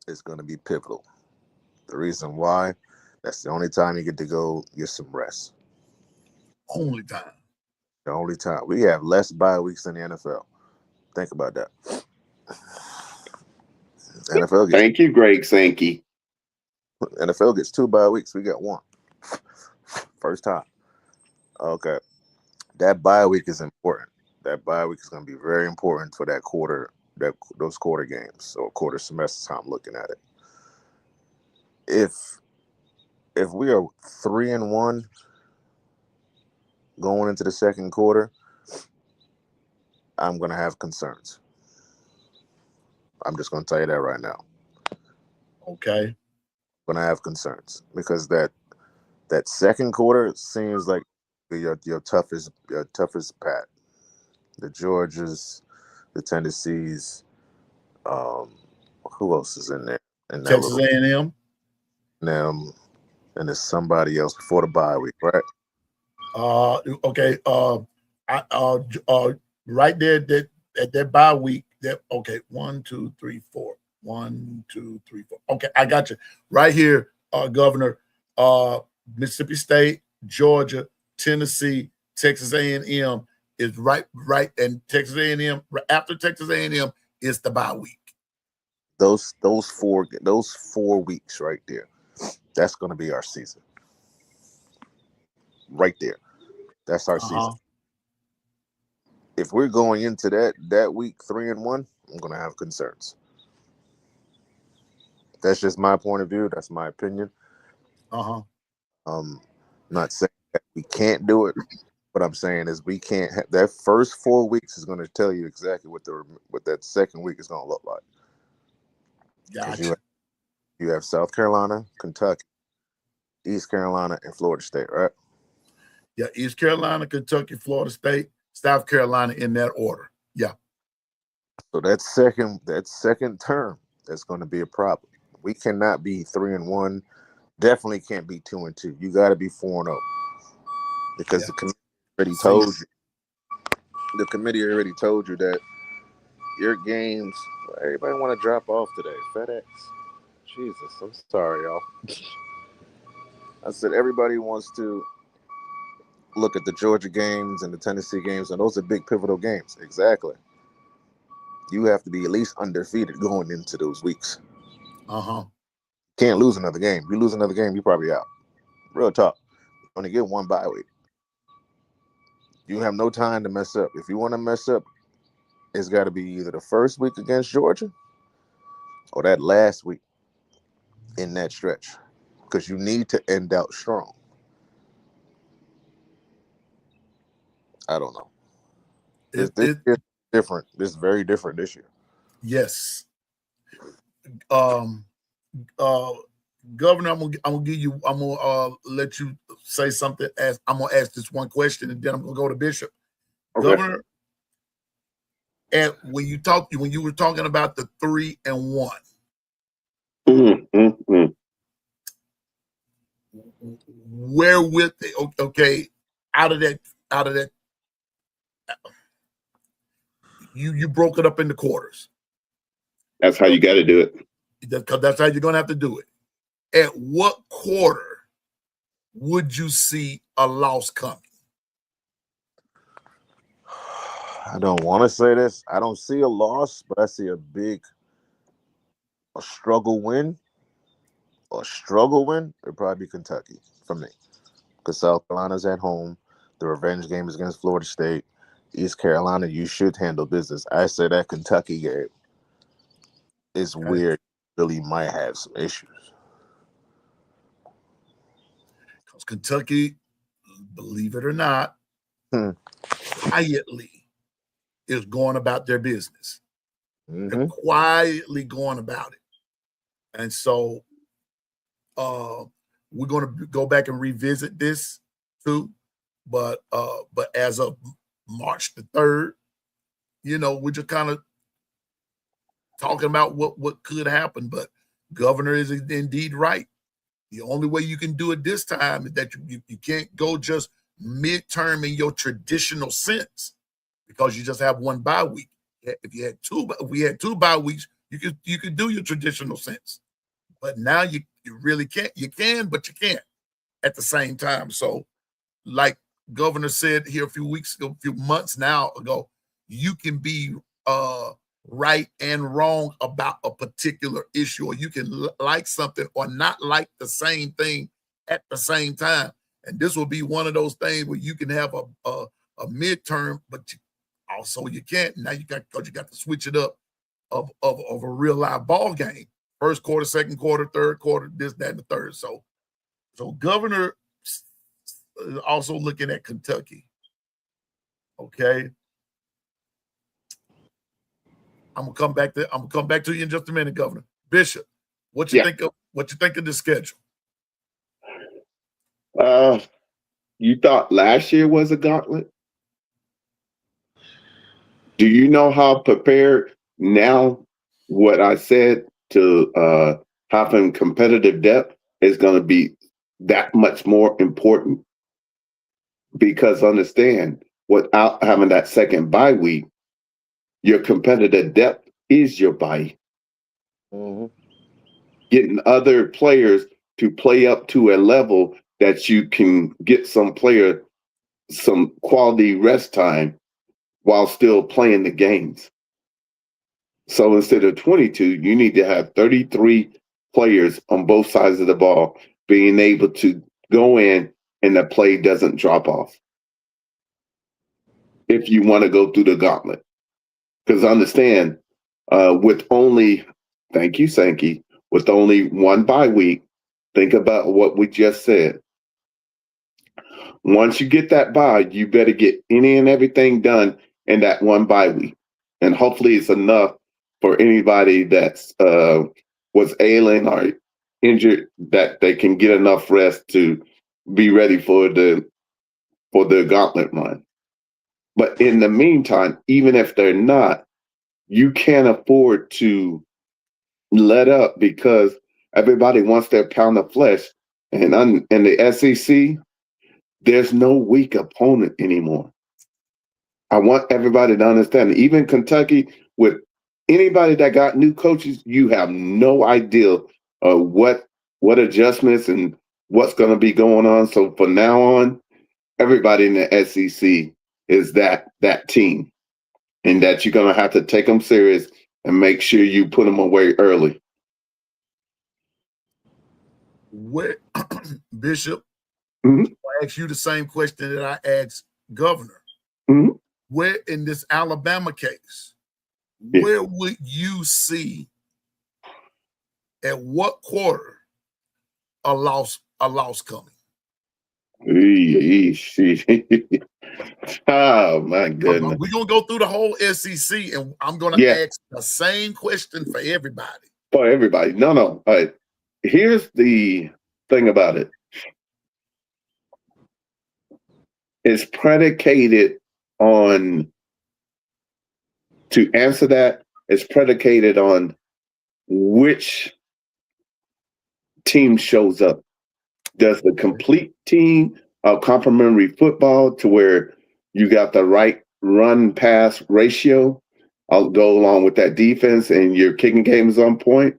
is going to be pivotal. The reason why, that's the only time you get to go get some rest. Only time. The only time. We have less bye weeks than the NFL. Think about that. NFL gets, Thank you, Greg Sankey. NFL gets 2 bye weeks. We got 1. First time. Okay. That bye week is important. That bye week is going to be very important for that quarter, those quarter games or quarter semester time looking at it. If we are 3-1 going into the second quarter, I'm going to have concerns. I'm just going to tell you that right now. Okay. I'm going to have concerns because that second quarter seems like your toughest pat. The Georgias, the Tennessees, who else is in there? And Texas A&M. Them, and there's somebody else before the bye week, right? Okay. Right there at that bye week. Okay. 1, 2, 3, 4. 1, 2, 3, 4. Okay, I got you right here, Governor. Mississippi State, Georgia, Tennessee, Texas A&M is right, and Texas A&M after Texas A&M is the bye week. those 4 weeks right there, that's going to be our season. Right there, that's our season. If we're going into that week 3-1, I'm going to have concerns. That's just my point of view. That's my opinion. Not saying that we can't do it. What I'm saying is we can't have that first 4 weeks is going to tell you exactly what that second week is going to look like. Gotcha. You have South Carolina, Kentucky, East Carolina, and Florida State, right? Yeah, East Carolina, Kentucky, Florida State, South Carolina in that order. Yeah. So that second term, that's going to be a problem. We cannot be 3-1. Definitely can't be 2-2. You got to be 4-0 because the committee already told you. The committee already told you that your games. Everybody want to drop off today. FedEx. Jesus, I'm sorry, y'all. I said everybody wants to look at the Georgia games and the Tennessee games, and those are big pivotal games. Exactly. You have to be at least undefeated going into those weeks. Can't lose another game. If you lose another game, you're probably out. Real talk. You only get one bye week. You have no time to mess up. If you want to mess up, it's got to be either the first week against Georgia or that last week in that stretch, because you need to end out strong. I don't know. This is different. This is very different this year. Yes. Governor, I'm gonna let you say something. I'm gonna ask this one question, and then I'm gonna go to Bishop. Okay. Governor, and when you were talking about the 3-1, where with the okay, out of that, you broke it up into quarters. That's how you got to do it. That's how you're gonna have to do it. At what quarter would you see a loss coming? I don't want to say this. I don't see a loss, but I see a struggle win. A struggle win would probably be Kentucky for me, because South Carolina's at home. The revenge game is against Florida State. East Carolina, you should handle business. I say that Kentucky game is weird. Really might have some issues. Because Kentucky, believe it or not, quietly is going about their business. They're quietly going about it. And so we're going to go back and revisit this too. But as of March the 3rd, we're just kind of talking about what could happen. But Governor is indeed right. The only way you can do it this time is that you can't go just midterm in your traditional sense, because you just have one bye week. If we had two bye weeks, you could do your traditional sense. But now you really can't. You can, but you can't at the same time. So, like Governor said here a few months now ago, you can be right and wrong about a particular issue, or you can like something or not like the same thing at the same time. And this will be one of those things where you can have a midterm, but you can't. Now you got to switch it up of a real live ball game. First quarter, second quarter, third quarter, this, that, and the third. So Governor is also looking at Kentucky. Okay. I'm gonna come back to you in just a minute, Governor. Bishop, what you think of the schedule? You thought last year was a gauntlet? Do you know how prepared now what I said to having competitive depth is going to be that much more important? Because understand, without having that second bye week, your competitive depth is your bye. Getting other players to play up to a level that you can get some quality rest time while still playing the games. So instead of 22, you need to have 33 players on both sides of the ball being able to go in and the play doesn't drop off. If you want to go through the gauntlet. Because understand, with only, thank you, Sankey, with only one bye week, think about what we just said. Once you get that bye, you better get any and everything done in that one bye week. And hopefully it's enough for anybody that's was ailing or injured that they can get enough rest to be ready for the gauntlet run. But in the meantime, even if they're not, you can't afford to let up because everybody wants their pound of flesh. And in the SEC, there's no weak opponent anymore. I want everybody to understand. Even Kentucky, with anybody that got new coaches, you have no idea what adjustments and what's going to be going on. So from now on, everybody in the SEC is that team, and that you're going to have to take them serious and make sure you put them away early. Where, Bishop, Mm-hmm. I ask you the same question that I asked Governor. Mm-hmm. Where in this Alabama case, Yeah. where would you see at what quarter a loss coming? Oh my goodness. We're gonna go through the whole SEC, and I'm gonna ask the same question for everybody. For everybody. No. All right. Here's the thing about it. It's predicated on, to answer that, it's predicated on which team shows up. Does the complete team of complementary football to where you got the right run pass ratio, I'll go along with that defense and your kicking game is on point,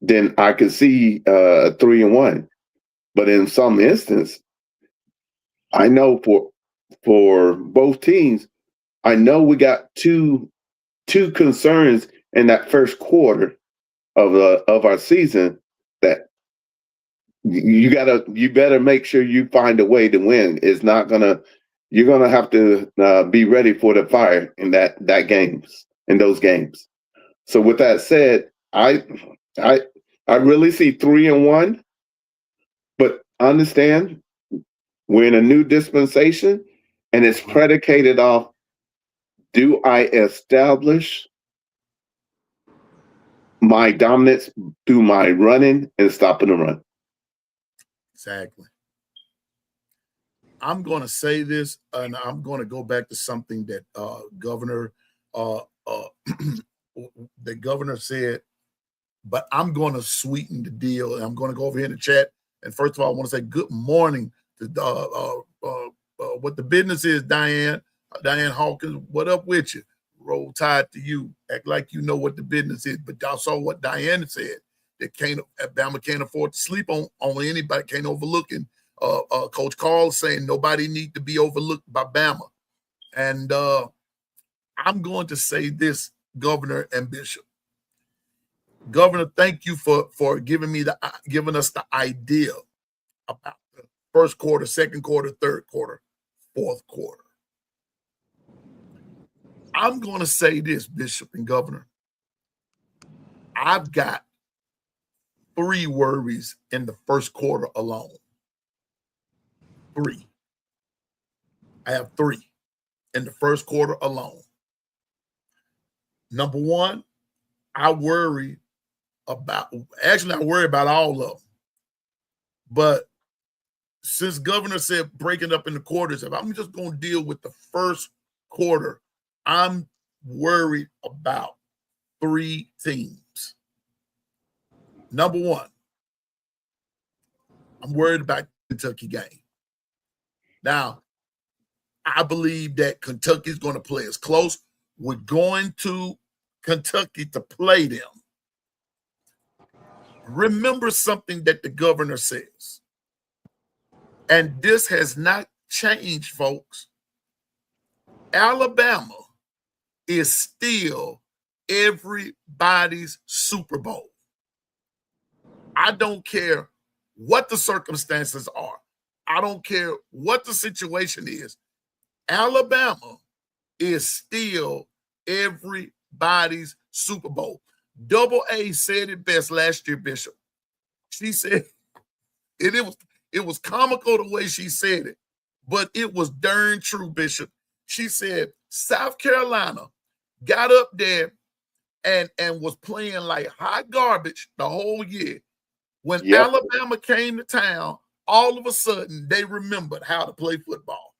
then I could see 3-1. But in some instance, I know for both teams, I know we got two concerns in that first quarter of our season that you better make sure you find a way to win. You're gonna have to be ready for the fire in those games. So with that said, I really see 3-1, but understand we're in a new dispensation, and it's predicated off: do I establish my dominance through my running and stopping the run? Exactly. I'm going to say this, and I'm going to go back to something that Governor the governor said, but I'm going to sweeten the deal, and I'm going to go over here in the chat. And first of all, I want to say good morning to what the business is, Diane Hawkins. What up with you? Roll Tide to you. Act like you know what the business is. But y'all saw what Diane said. That Bama can't afford to sleep on anybody, can't overlook him. Coach Carl saying nobody need to be overlooked by Bama. And I'm going to say this, Governor and Bishop. Governor, thank you for giving us the idea about the first quarter, second quarter, third quarter, fourth quarter. I'm going to say this, Bishop and Governor. I've got 3 worries in the first quarter alone. 3. I have 3 in the first quarter alone. Number 1, I worry about all of them. But since Governor said breaking up in the quarters, if I'm just going to deal with the first quarter, I'm worried about 3 teams. Number 1, I'm worried about the Kentucky game. Now, I believe that Kentucky is going to play us close. We're going to Kentucky to play them. Remember something that the governor says, and this has not changed, folks. Alabama is still everybody's Super Bowl. I don't care what the circumstances are. I don't care what the situation is. Alabama is still everybody's Super Bowl. Double A said it best last year, Bishop. She said it was comical the way she said it, but it was darn true, Bishop. She said South Carolina got up there and was playing like hot garbage the whole year. When Alabama came to town, all of a sudden they remembered how to play football.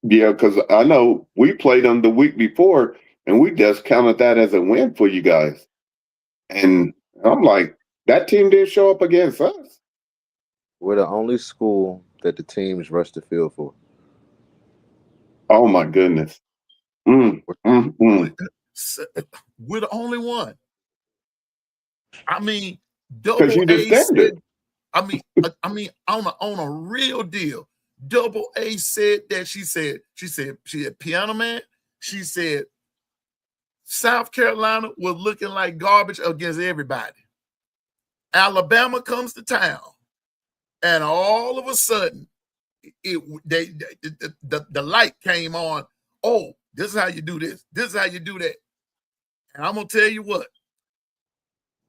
Yeah, because I know we played them the week before, and we just counted that as a win for you guys. And I'm like, that team didn't show up against us. We're the only school that the teams rush the field for. Oh my goodness. We're the only one. I mean, Double A said, I mean, on a real deal, Double A said that she said Piano Man. She said South Carolina was looking like garbage against everybody. Alabama comes to town, and all of a sudden, the light came on. Oh, this is how you do this. This is how you do that. And I'm gonna tell you what.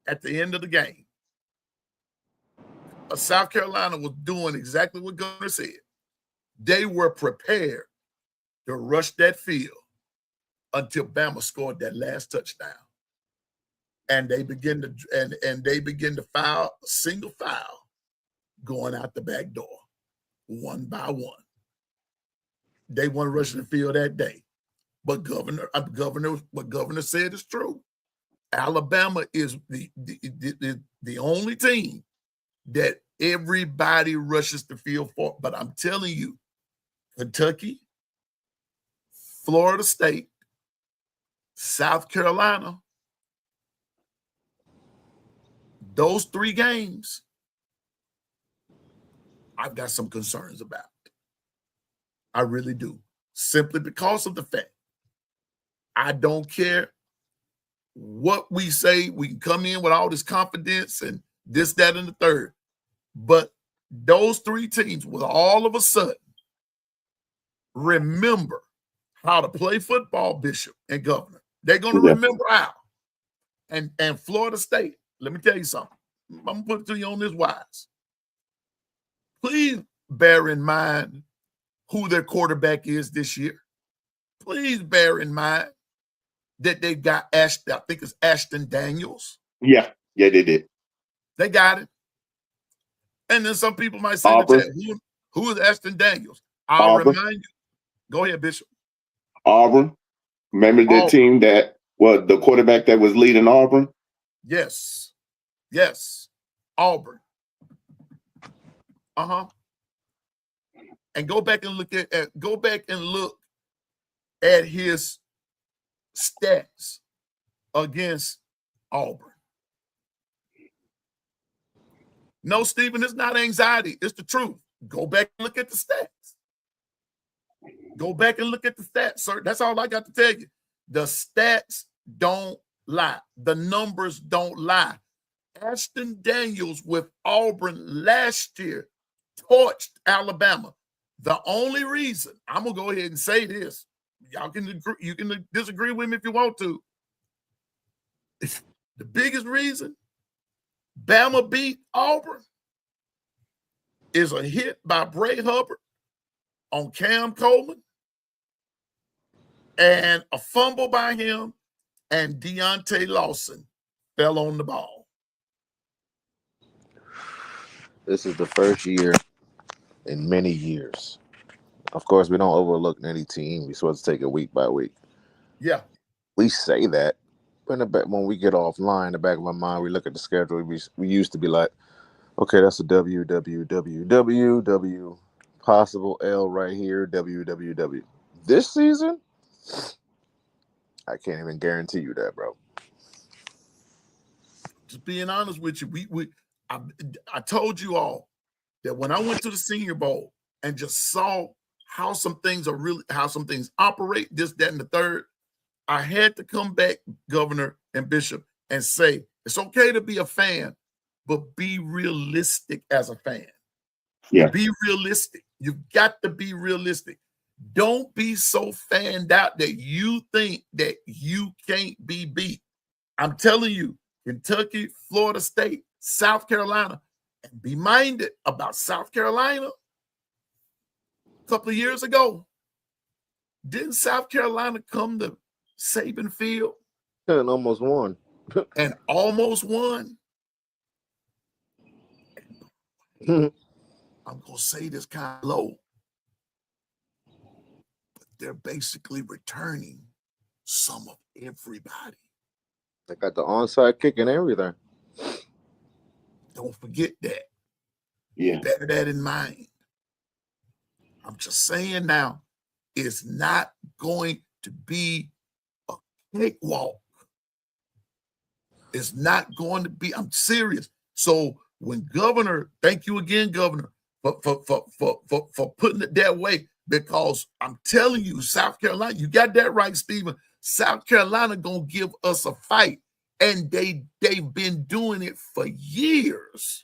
At the end of the game, South Carolina was doing exactly what Governor said. They were prepared to rush that field until Bama scored that last touchdown. And they begin to foul, single foul, going out the back door, one by one. They weren't rushing the field that day. But what Governor said is true. Alabama is the only team that everybody rushes the field for. But I'm telling you, Kentucky, Florida State, South Carolina, those three games, I've got some concerns about. I really do. Simply because of the fact I don't care what we say. We can come in with all this confidence and this, that, and the third. But those three teams will all of a sudden remember how to play football, Bishop and Governor. They're going to remember how. And Florida State, let me tell you something. I'm going to put it to you on this wise. Please bear in mind who their quarterback is this year. Please bear in mind that they got Ashton, I think it's Ashton Daniels. Yeah, they did. They got it. And then some people might say, who is Ashton Daniels? I'll remind you. Go ahead, Bishop. Auburn. Remember the team that was the quarterback that was leading Auburn? Yes. Yes. Auburn. And go back and look at his stats against Auburn. No, Stephen, it's not anxiety. It's the truth. Go back and look at the stats. Go back and look at the stats, sir. That's all I got to tell you. The stats don't lie. The numbers don't lie. Ashton Daniels with Auburn last year torched Alabama. The only reason, I'm going to go ahead and say this, y'all can agree, you can disagree with me if you want to. The biggest reason Bama beat Auburn is a hit by Bray Hubbard on Cam Coleman and a fumble by him, and Deontay Lawson fell on the ball. This is the first year in many years. Of course, we don't overlook any team. We're supposed to take it week by week. Yeah. We say that, but when we get offline, in the back of my mind, we look at the schedule. We used to be like, okay, that's a W, W, W, W, W, possible L right here, W, W, W. This season, I can't even guarantee you that, bro. Just being honest with you, I told you all that when I went to the Senior Bowl and just saw how some things operate, this, that, and the third, I had to come back, Governor and Bishop, and say it's okay to be a fan, but be realistic as a fan. Yeah. Be realistic. You've got to be realistic. Don't be so fanned out that you think that you can't be beat. I'm telling you, Kentucky, Florida State, South Carolina, and be minded about South Carolina. A couple of years ago, didn't South Carolina come to Saban Field? And almost won. And almost won? I'm going to say this kind of low, but they're basically returning some of everybody. They got the onside kick and everything. Don't forget that. Yeah. Bear that in mind. I'm just saying now, it's not going to be a cakewalk. It's not going to be. I'm serious. So when Governor, thank you again, Governor, for putting it that way, because I'm telling you, South Carolina, you got that right, Stephen. South Carolina gonna give us a fight, and they've been doing it for years.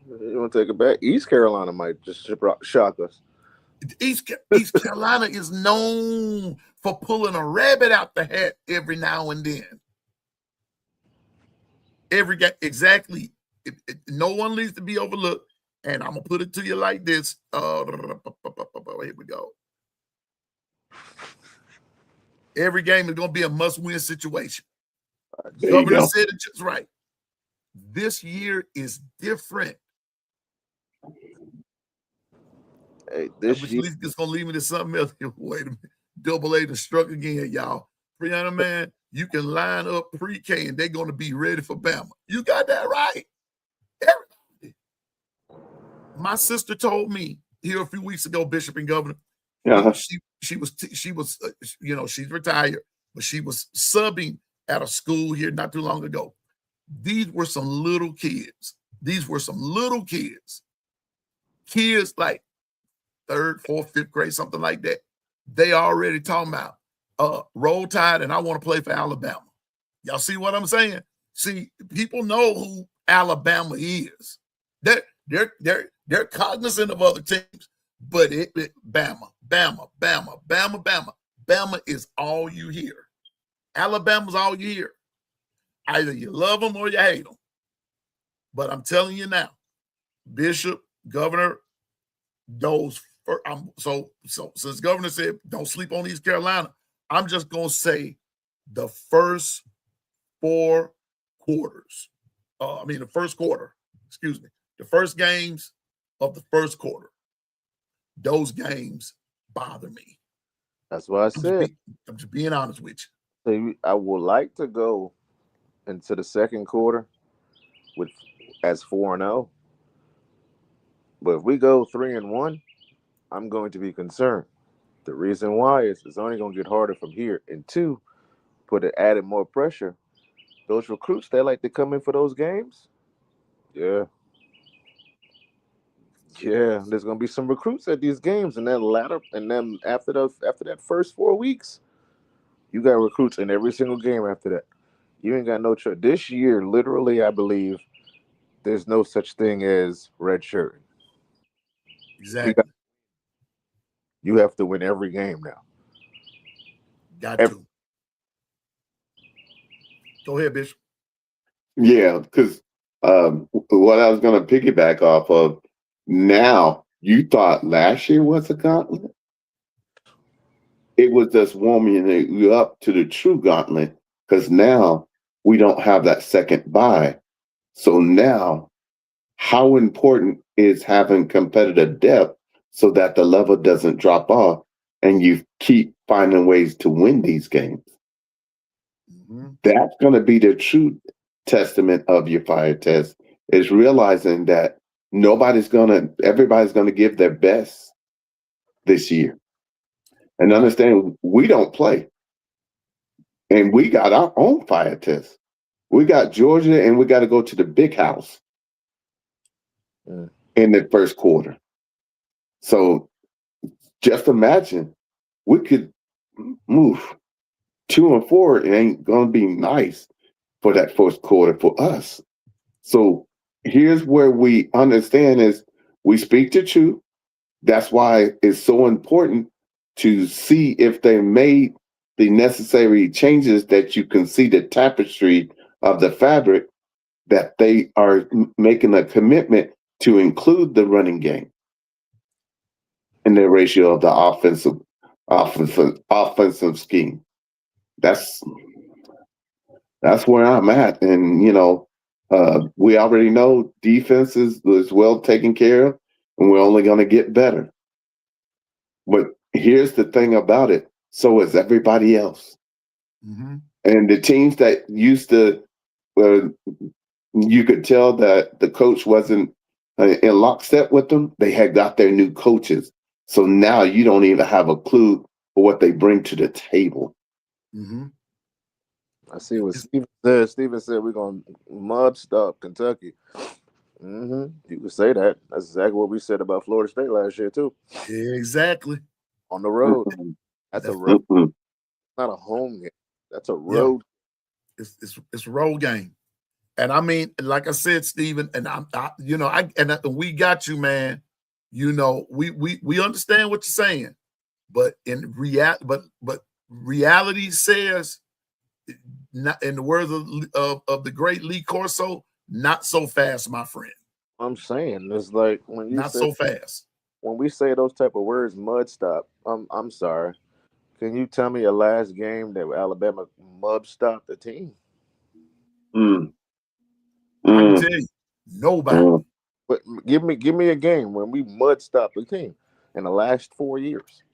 You want to take it back? East Carolina might just shock us. East Carolina is known for pulling a rabbit out the hat every now and then. Every game, exactly. No one needs to be overlooked. And I'm gonna put it to you like this. Here we go. Every game is gonna be a must-win situation. Governor said it just right. This year is different. Hey, this year it's gonna leave me to something else. Wait a minute. Double A struck again, y'all. Brianna, man, you can line up pre-K and they're gonna be ready for Bama. You got that right. Everybody. My sister told me here a few weeks ago, Bishop and Governor. Yeah. She was she's retired, but she was subbing at a school here not too long ago. These were some little kids. Kids like 3rd, 4th, 5th grade, something like that. They already talking about Roll Tide, and I want to play for Alabama. Y'all see what I'm saying? See, people know who Alabama is. They're cognizant of other teams, but Bama is all you hear. Alabama's all you hear. Either you love them or you hate them. But I'm telling you now, Bishop, Governor, so since Governor said don't sleep on East Carolina, I'm just gonna say the first 4 quarters. The first quarter. Excuse me. The first games of the first quarter. Those games bother me. That's what I said. I'm just being honest with you. So I would like to go into the second quarter as 4-0. But if we go 3-1, I'm going to be concerned. The reason why is it's only going to get harder from here. And 2, put it added more pressure. Those recruits, they like to come in for those games. Yeah. Yeah, there's going to be some recruits at these games, and then after that first 4 weeks, you got recruits in every single game after that. You ain't got no choice. This year, literally, I believe there's no such thing as red shirt. Exactly. You have to win every game now. Got to. Go ahead, Bishop. Yeah, because what I was going to piggyback off of, now you thought last year was a gauntlet. It was just warming you up to the true gauntlet, because now we don't have that second bye. So now, how important is having competitive depth so that the level doesn't drop off and you keep finding ways to win these games? Mm-hmm. That's going to be the true testament of your fire test, is realizing that everybody's going to give their best this year. And understand, we don't play. And we got our own fire test. We got Georgia, and we got to go to the big house in the first quarter. So just imagine we could move 2-4, it ain't gonna be nice for that first quarter for us. So here's where we understand is we speak to Chew. That's why it's so important to see if they made the necessary changes that you can see the tapestry of the fabric, that they are making a commitment to include the running game in the ratio of the offensive scheme. That's where I'm at. And we already know defense is well taken care of, and we're only going to get better. But here's the thing about it: so is everybody else. Mm-hmm. And the teams that used to, you could tell that the coach wasn't in lockstep with them. They had got their new coaches, so now you don't even have a clue for what they bring to the table. Mm-hmm. I see what Steven said. Steven said we're going to mud stop Kentucky. Mm-hmm. You could say that. That's exactly what we said about Florida State last year, too. Exactly. On the road. That's a road. Not a home game. That's a road. Yeah. It's a road game. And I mean, like I said, Steven, and we got you, man. We understand what you're saying, but reality says, not in the words of the great Lee Corso, not so fast, my friend. I'm saying it's like when you not so fast. When we say those type of words, mud stop. I'm sorry. Can you tell me a last game that Alabama mud stopped the team? I can tell you, nobody. But give me a game when we mud stopped the team in the last 4 years.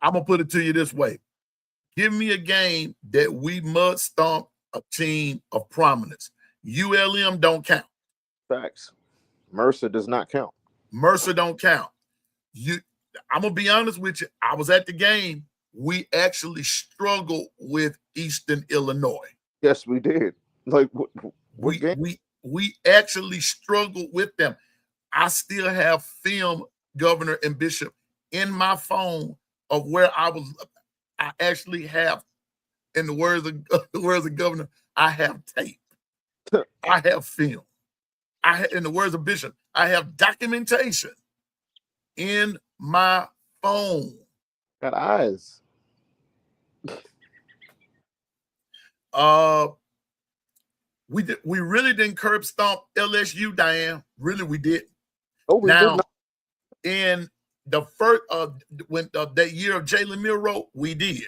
I'm gonna put it to you this way: give me a game that we mud stomped a team of prominence. ULM don't count. Facts. Mercer does not count. Mercer don't count. I'm gonna be honest with you. I was at the game. We actually struggled with Eastern Illinois. Yes, we did. Like what game? We actually struggled with them. I still have film, Governor and Bishop, in my phone of where I was. I actually have, in the words of Governor, I have tape. I have film. In the words of Bishop, I have documentation in my phone. Got eyes. We really didn't curb stomp LSU, Diane. Really, we didn't. Oh, we did not. In the first when that year of Jalen Milroe, we did.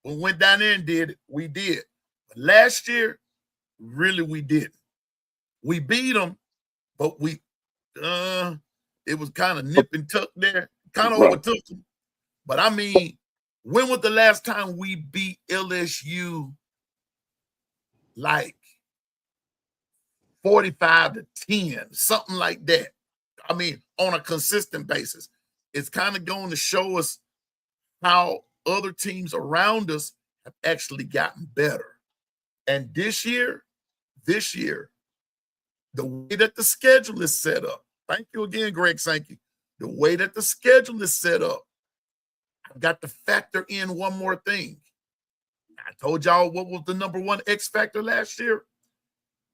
When we went down there and did it, we did. But last year, really, we didn't. We beat them, but it was kind of nip and tuck there, kind of overtook them. But I mean, when was the last time we beat LSU like 45-10, something like that? I mean, on a consistent basis. It's kind of going to show us how other teams around us have actually gotten better. And this year, the way that the schedule is set up, thank you again, Greg Sankey. The way that the schedule is set up, I've got to factor in one more thing. I told y'all what was the number one X factor last year?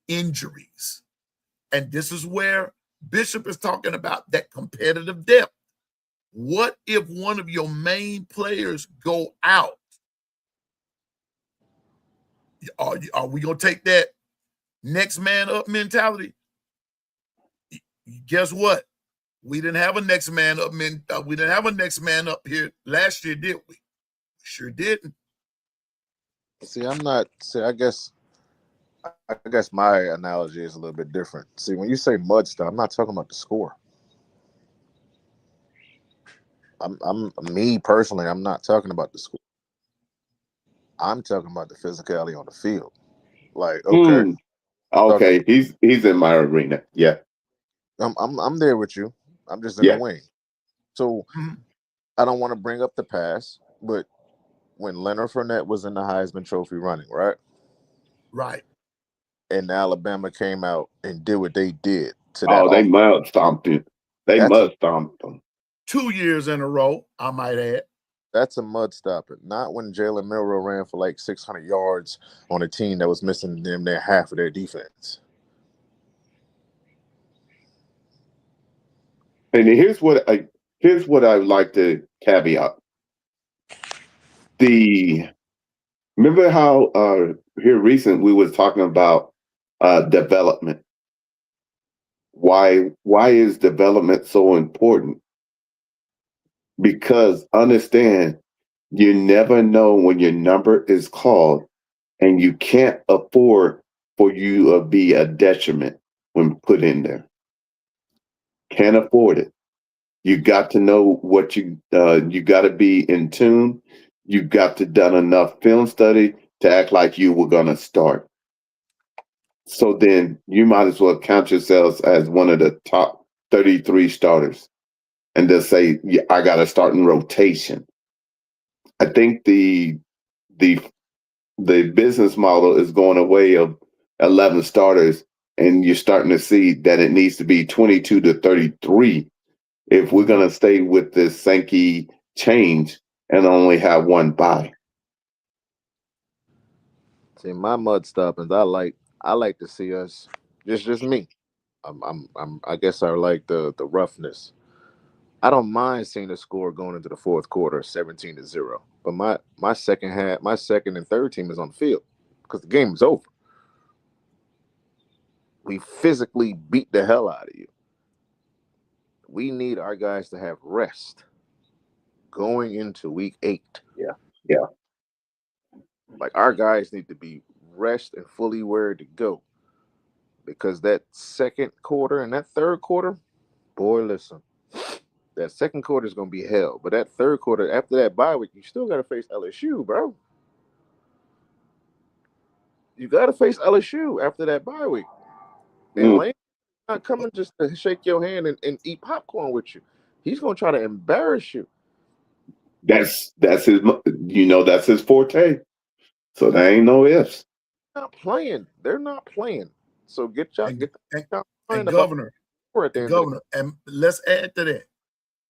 Injuries. And this is where Bishop is talking about that competitive depth. What if one of your main players go out? Are we going to take that next man up mentality? Guess what? We didn't have a next man up. We didn't have a next man up here last year, did we? Sure didn't. See, I guess my analogy is a little bit different. See, when you say mud stop, I'm not talking about the score. I'm me personally, I'm not talking about the score. I'm talking about the physicality on the field. Like, okay, he's in my arena. Yeah, I'm there with you. I'm just in the wing. So I don't want to bring up the past, but when Leonard Fournette was in the Heisman Trophy running, right? Right. And Alabama came out and did what they did to that. Oh, they mud stomped it. They mud stomped them. 2 years in a row, I might add. That's a mud stopper. Not when Jalen Milroe ran for like 600 yards on a team that was missing them their half of their defense. And here's what I would like to caveat. Remember how here recent we was talking about development. Why is development so important? Because understand, you never know when your number is called, and you can't afford for you to be a detriment when put in there. Can't afford it. You got to know what you got to be in tune. You got to done enough film study to act like you were gonna start. So then you might as well count yourselves as one of the top 33 starters, and just say, yeah, I got to start in rotation. I think the business model is going away of 11 starters, and you're starting to see that it needs to be 22 to 33 if we're going to stay with this Sankey change and only have one bye. See, my mud stoppings, I like to see us, just me. I guess I like the roughness. I don't mind seeing the score going into the fourth quarter, 17-0. But my second and third team is on the field because the game is over. We physically beat the hell out of you. We need our guys to have rest going into week 8. Yeah. Like, our guys need to be rest and fully ready to go. Because that second quarter and that third quarter, boy, listen. That second quarter is going to be hell. But that third quarter, after that bye week, you still got to face LSU, bro. You got to face LSU after that bye week. And Lane's not coming just to shake your hand and eat popcorn with you. He's going to try to embarrass you. That's his, that's his forte. So there ain't no ifs. They're not playing. So get And and Governor, Governor, and let's add to that.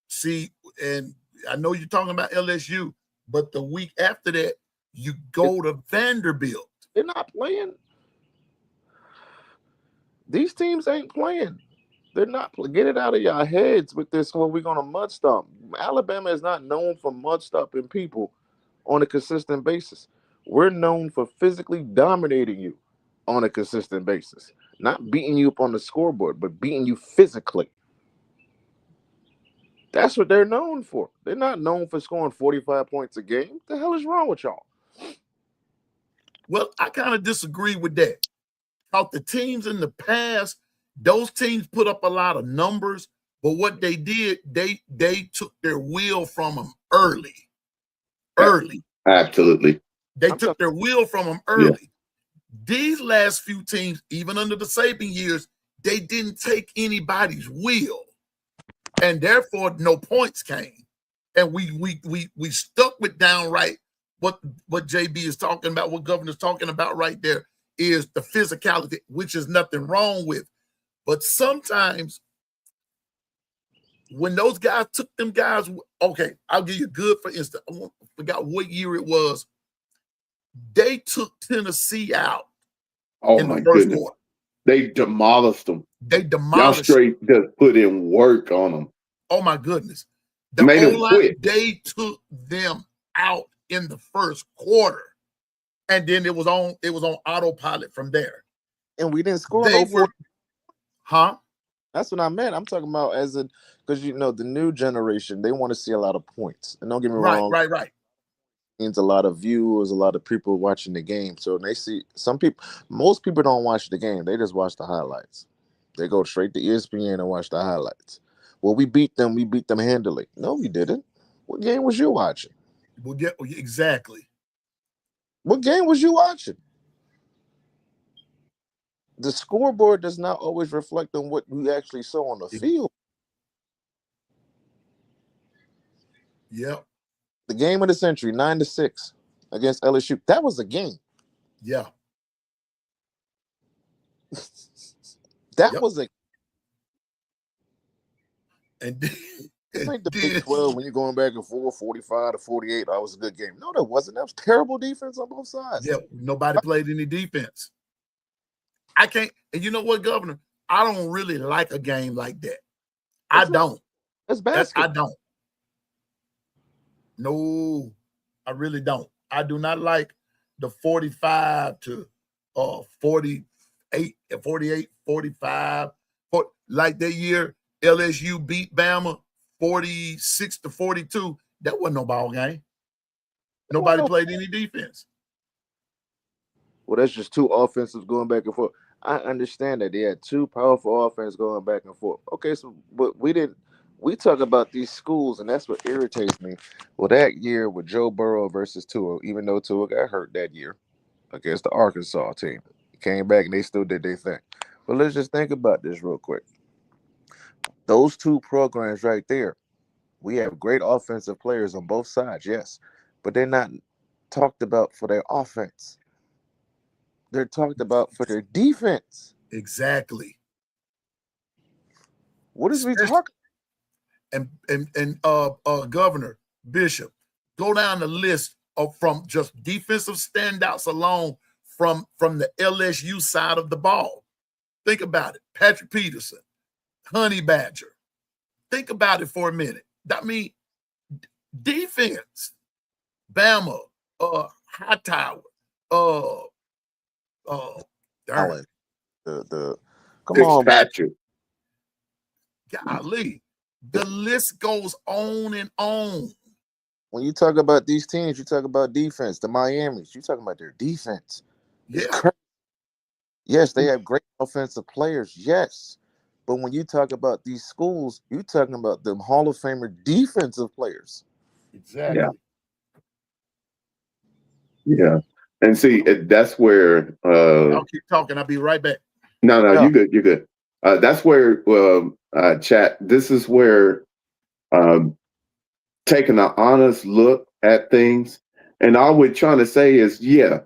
See, and I know you're talking about LSU, but the week after that, you go to Vanderbilt. They're not playing. These teams ain't playing. They're not. Get it out of your heads with this whole we're going to mud stomp. Alabama is not known for mud stomping people on a consistent basis. We're known for physically dominating you on a consistent basis. Not beating you up on the scoreboard, but beating you physically. That's what they're known for. They're not known for scoring 45 points a game. What the hell is wrong with y'all? Well, I kind of disagree with that. Because the teams in the past, those teams put up a lot of numbers, but what they did, they took their wheel from them early. Absolutely. They took their wheel from them early. Yeah. These last few teams, even under the Saban years, they didn't take anybody's wheel. And therefore, no points came. And we stuck with downright what JB is talking about, what Governor's talking about right there is the physicality, which is nothing wrong with. But sometimes when those guys took them guys, okay, I'll give you good, for instance, I forgot what year it was. They took Tennessee out in the first quarter. They demolished them. Y'all straight just put in work on them. Oh my goodness. The O-line, they took them out in the first quarter. And then it was on autopilot from there. And we didn't score no 4. That's what I meant. I'm talking about because the new generation, they want to see a lot of points. And don't get me wrong. Right. Means a lot of viewers, a lot of people watching the game. So they see most people don't watch the game. They just watch the highlights. They go straight to ESPN and watch the highlights. Well, we beat them handily. No, we didn't. What game was you watching? Well, yeah, exactly. What game was you watching? The scoreboard does not always reflect on what we actually saw on the field. Yep. The game of the century, 9-6 against LSU. That was a game. Yeah. That was a. And This ain't the Big Then, 12 when you're going back and forth, 45 to 48. That was a good game. No, that wasn't. That was terrible defense on both sides. yeah, nobody played any defense. I can't, and you know what, Governor? I don't really like a game like that. I don't. That's basketball. I don't. No, I really don't. I do not like the 45 to 48, 48, 45. Like that year, LSU beat Bama 46 to 42. That wasn't no ball game. Nobody played any defense. Well, that's just two offensives going back and forth. I understand that they had two powerful offenses going back and forth. Okay, so but we talk about these schools, and that's what irritates me. Well, that year with Joe Burrow versus Tua, even though Tua got hurt that year against the Arkansas team, he came back and they still did their thing. But let's just think about this real quick. Those two programs right there, we have great offensive players on both sides, yes, but they're not talked about for their offense. They're talked about for their defense. Exactly. What is we talking? And Governor Bishop, go down the list of from just defensive standouts alone from the LSU side of the ball. Think about it. Patrick Peterson, Honey Badger. Think about it for a minute. I mean, defense. Bama, Hightower, Allen. Come on, Fitzpatrick. golly, the list goes on and on. When you talk about these teams, you talk about defense. The Miamis, you talking about their defense. It's crazy. Yes, they have great offensive players. Yes, but when you talk about these schools, you're talking about them Hall of Famer defensive players. Exactly. Yeah. And see, that's where I'll keep talking. I'll be right back. No, you're good. You're good. That's where Chat. This is where taking an honest look at things. And all we're trying to say is, yeah,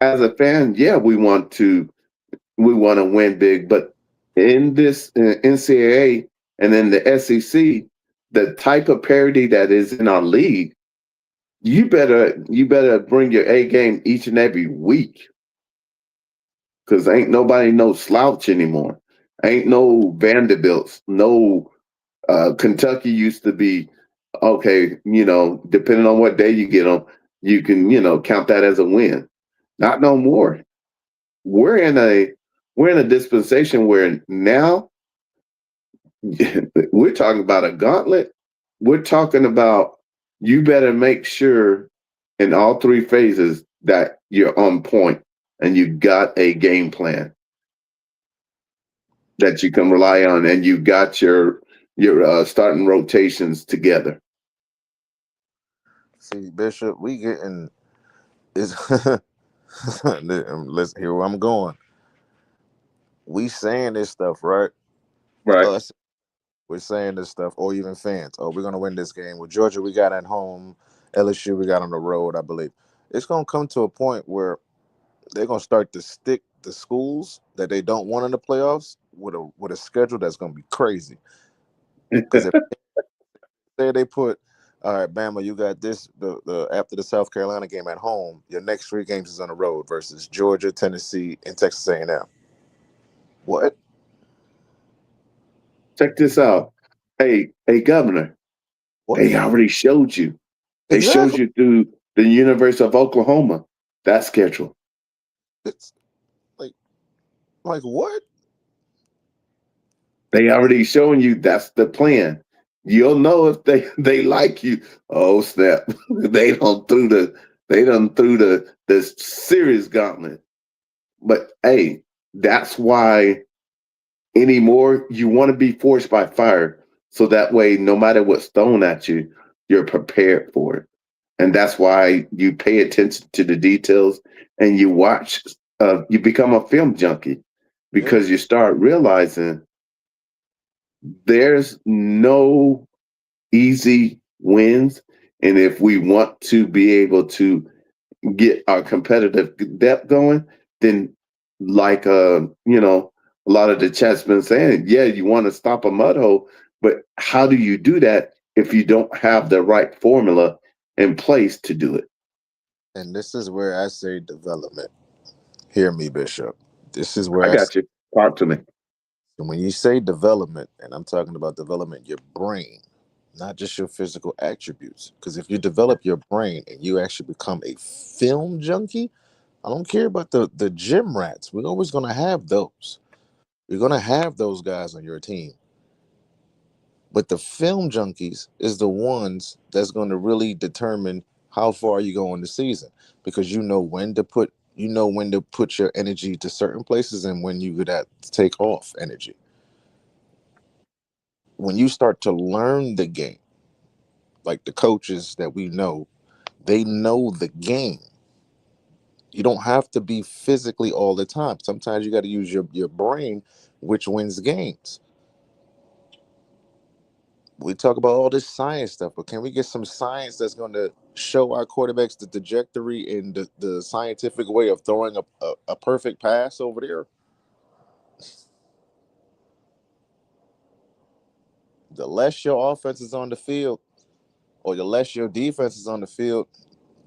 as a fan, yeah, we want to win big, but in this NCAA and in the SEC, the type of parity that is in our league, you better bring your A game each and every week, because ain't nobody no slouch anymore. Ain't no Vanderbilts, no Kentucky used to be okay. Depending on what day you get them, you can count that as a win. Not no more. We're in a dispensation where now we're talking about a gauntlet. We're talking about you better make sure in all three phases that you're on point and you got a game plan that you can rely on, and you got your starting rotations together. See, Bishop, we getting is let's hear where I'm going. We saying this stuff, right? Right. Us, we're saying this stuff, or even fans. Oh, we're gonna win this game. With Georgia, we got at home. LSU, we got on the road, I believe. It's gonna come to a point where they're gonna start to stick the schools that they don't want in the playoffs with a schedule that's gonna be crazy. Because if they put, all right, Bama, you got this the after the South Carolina game at home, your next 3 games is on the road versus Georgia, Tennessee, and Texas A&M. What? Check this out. Hey, Governor. What? They already showed you. They showed you through the University of Oklahoma that schedule. It's like what? They already showing you that's the plan. You'll know if they like you. Oh snap! they done through the serious gauntlet. But hey, that's why anymore you want to be forced by fire, so that way no matter what's thrown at you, you're prepared for it. And that's why you pay attention to the details and you watch. You become a film junkie because you start realizing there's no easy wins. And if we want to be able to get our competitive depth going, then like a lot of the chat's been saying, yeah, you want to stop a mud hole, but how do you do that if you don't have the right formula in place to do it. And this is where I say development. Hear me, Bishop. This is where I got you. Talk to me. when you say development, and I'm talking about development your brain, not just your physical attributes. Because if you develop your brain and you actually become a film junkie, I don't care about the gym rats. We're always going to have those. You're going to have those guys on your team. But the film junkies is the ones that's going to really determine how far you go in the season, because you know when to put your energy to certain places and when you could take off energy. When you start to learn the game, like the coaches that we know, they know the game. You don't have to be physically all the time. Sometimes you got to use your brain, which wins games. We talk about all this science stuff, but can we get some science that's going to show our quarterbacks the trajectory and the scientific way of throwing a perfect pass over there? The less your offense is on the field, or the less your defense is on the field,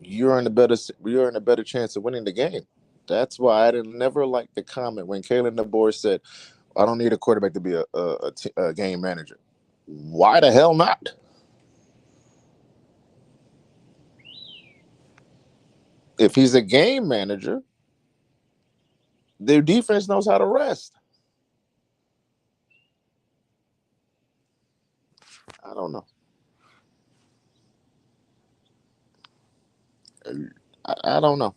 you're in a better chance of winning the game. That's why I didn't never like the comment when Kalen DeBoer said, "I don't need a quarterback to be a game manager." Why the hell not? If he's a game manager, their defense knows how to rest. I don't know. I don't know.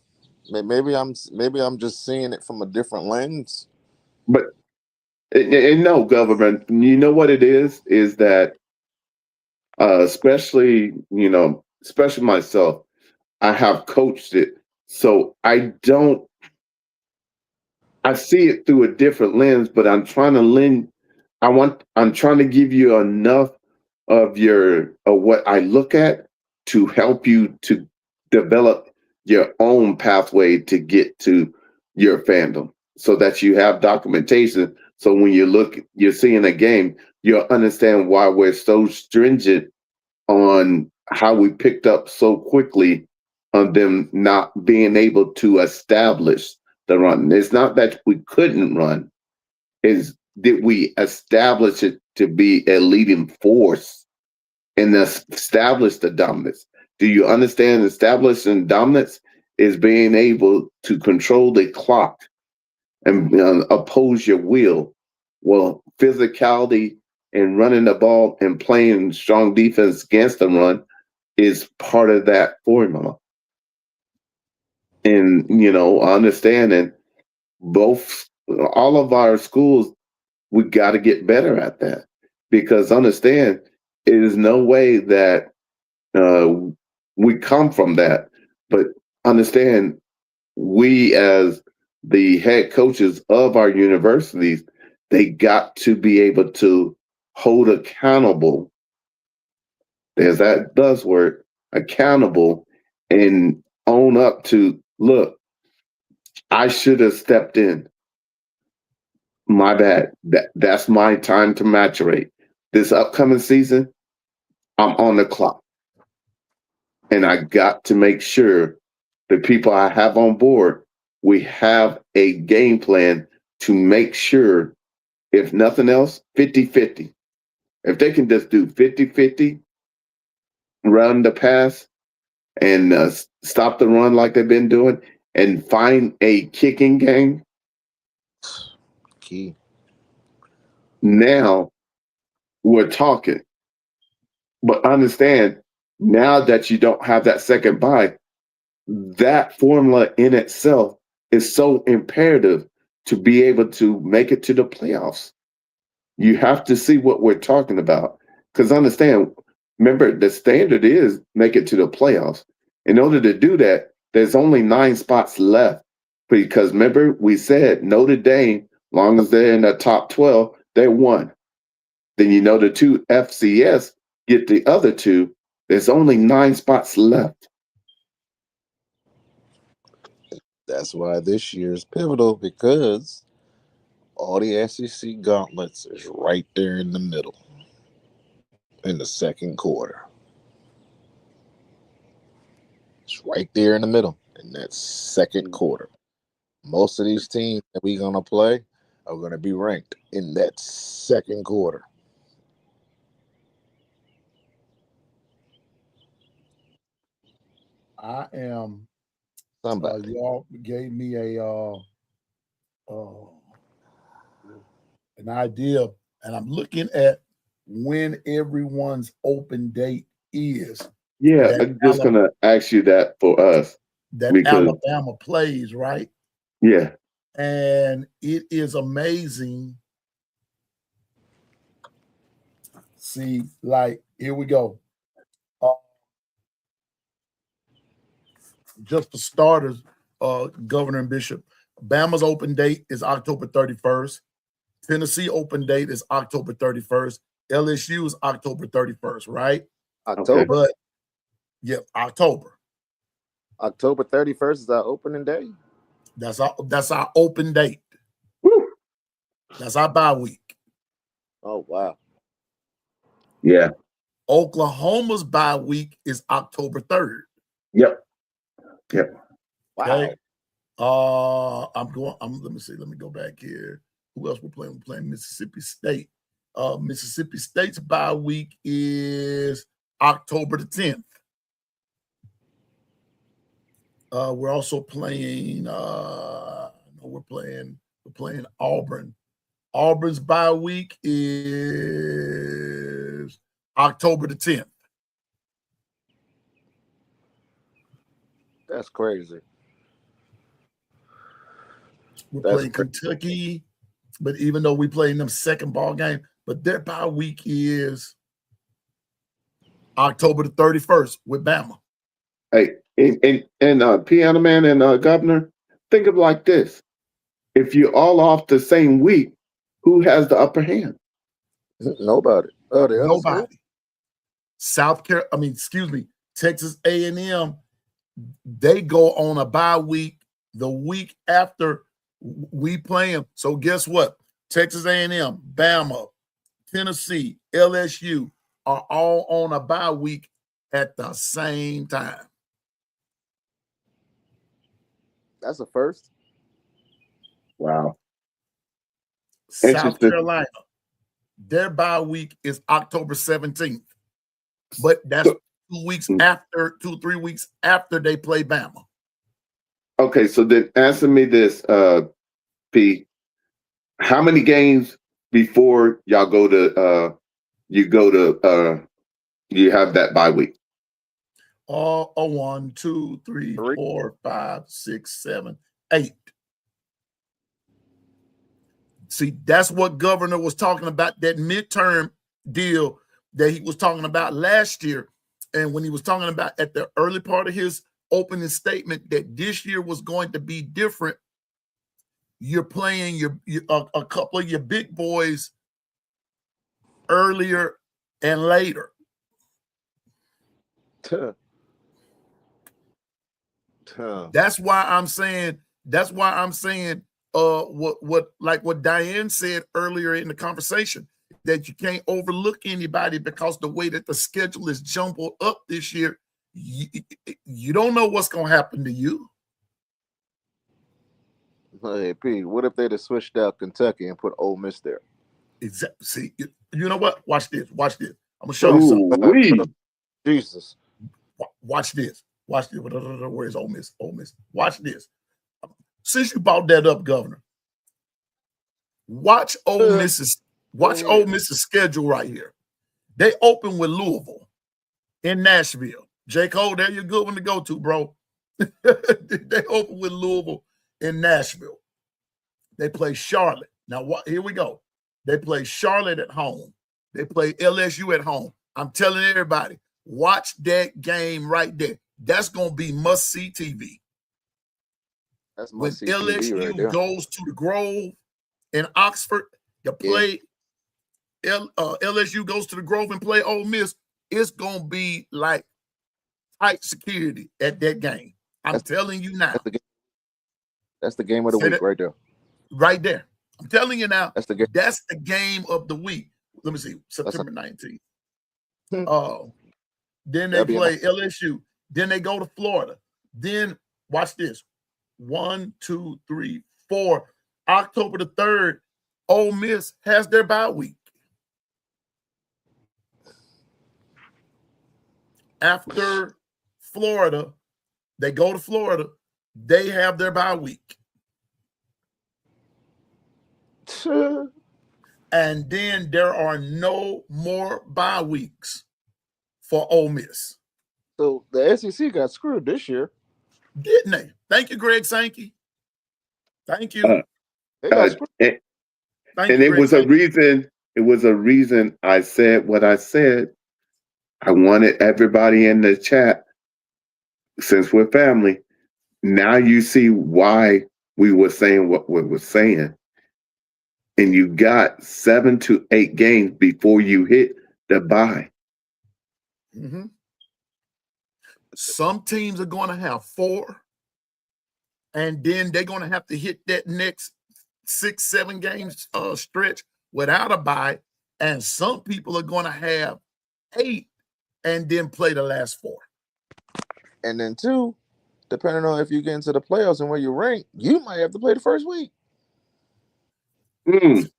Maybe I'm just seeing it from a different lens. But and no, government, you know what it is that especially, especially myself, I have coached it. So I see it through a different lens, but I'm trying to give you enough of what I look at to help you to develop your own pathway to get to your fandom, so that you have documentation. So when you're seeing a game, you'll understand why we're so stringent on how we picked up so quickly on them not being able to establish the run. It's not that we couldn't run, is did we establish it to be a leading force and establish the dominance? Do you understand establishing dominance is being able to control the clock and oppose your will? Well, physicality and running the ball and playing strong defense against the run is part of that formula. And, understanding all of our schools, we got to get better at that, because understand, it is no way that uh, we come from that, but understand, we as the head coaches of our universities, they got to be able to hold accountable. There's that buzzword, accountable, and own up to, look, I should have stepped in. My bad. That's my time to maturate. This upcoming season, I'm on the clock. And I got to make sure the people I have on board, we have a game plan to make sure, if nothing else, 50-50. If they can just do 50-50, run the pass and stop the run like they've been doing, and find a kicking game. Key. Now we're talking. But understand, now that you don't have that second bye, that formula in itself is so imperative to be able to make it to the playoffs. You have to see what we're talking about. Because understand, remember, the standard is make it to the playoffs. In order to do that, there's only 9 spots left. Because remember, we said Notre Dame, long as they're in the top 12, they're one. Then the 2 FCS get the other 2. There's only 9 spots left. That's why this year is pivotal, because all the SEC gauntlets is right there in the middle. in the second quarter. It's right there in the middle in that second quarter. Most of these teams that we're going to play are going to be ranked in that second quarter. I am. Somebody. Y'all gave me an idea, and I'm looking at when everyone's open date is. Yeah, I'm just gonna ask you that for us. That because, Alabama plays, right? Yeah. And it is amazing. See, like, here we go. Just for starters, Governor and Bishop, Bama's open date is October 31st. Tennessee open date is October 31st. LSU is October 31st, right? October? But, yeah, October. October 31st is our opening day? That's our open date. Woo. That's our bye week. Oh, wow. Yeah. Oklahoma's bye week is October 3rd. Yep. Okay. Let me see. Let me go back here. Who else we're playing? We're playing Mississippi State. Mississippi State's bye week is October the 10th. We're also playing we're playing Auburn. Auburn's bye week is October the 10th. That's crazy. We're playing Kentucky, but even though we playing them second ball game, but their bye week is October the 31st with Bama. Hey, and Piano Man and Governor, think of it like this. If you're all off the same week, who has the upper hand? Nobody. Oh, the Nobody. Texas A&M, they go on a bye week the week after we play them. So guess what? Texas A&M, Bama, Tennessee, LSU are all on a bye week at the same time. That's a first. Wow. South Carolina, their bye week is October 17th. But that's 2 weeks after, 2-3 weeks after they play Bama. Okay, so then answer me this, P. How many games before y'all go to you have that bye week? 1, 2, 3, 4, 5, 6, 7, 8. See, that's what Governor was talking about, that midterm deal that he was talking about last year. And when he was talking about at the early part of his opening statement that this year was going to be different, you're playing a couple of your big boys earlier and later. That's why I'm saying what Diane said earlier in the conversation, that you can't overlook anybody because the way that the schedule is jumbled up this year, you don't know what's going to happen to you. Hey, P, what if they'd have switched out Kentucky and put Ole Miss there? Exactly. See, you know what? Watch this. I'm going to show you something. Jesus. Watch this. Where's Ole Miss? Watch this. Since you brought that up, Governor, watch Ole Miss's schedule right here. They open with Louisville in Nashville. J. Cole, there you're a good one to go to, bro. They open with Louisville in Nashville. They play Charlotte. Now, here we go. They play Charlotte at home. They play LSU at home. I'm telling everybody, watch that game right there. That's going to be must-see TV. That's when LSU goes to the Grove in Oxford, LSU goes to the Grove and play Ole Miss, it's going to be like tight security at that game. I'm telling you now. That's the game of the week right there. Right there. I'm telling you now. That's the game. That's the game of the week. Let me see. September 19th. Then they play LSU. Then they go to Florida. Then watch this. 1, 2, 3, 4. October the 3rd, Ole Miss has their bye week. After Florida, they go to Florida. They have their bye week. And then there are no more bye weeks for Ole Miss. So the SEC got screwed this year. Didn't they? Thank you, Greg Sankey. Thank you. They got screwed. And it was a reason. It was a reason I said what I said. I wanted everybody in the chat, since we're family. Now you see why we were saying what we were saying. And you got 7 to 8 games before you hit the bye. Mm-hmm. Some teams are going to have 4, and then they're going to have to hit that next 6, 7 games stretch without a bye, and some people are going to have 8 and then play the last 4. And then 2, depending on if you get into the playoffs and where you rank, you might have to play the first week. And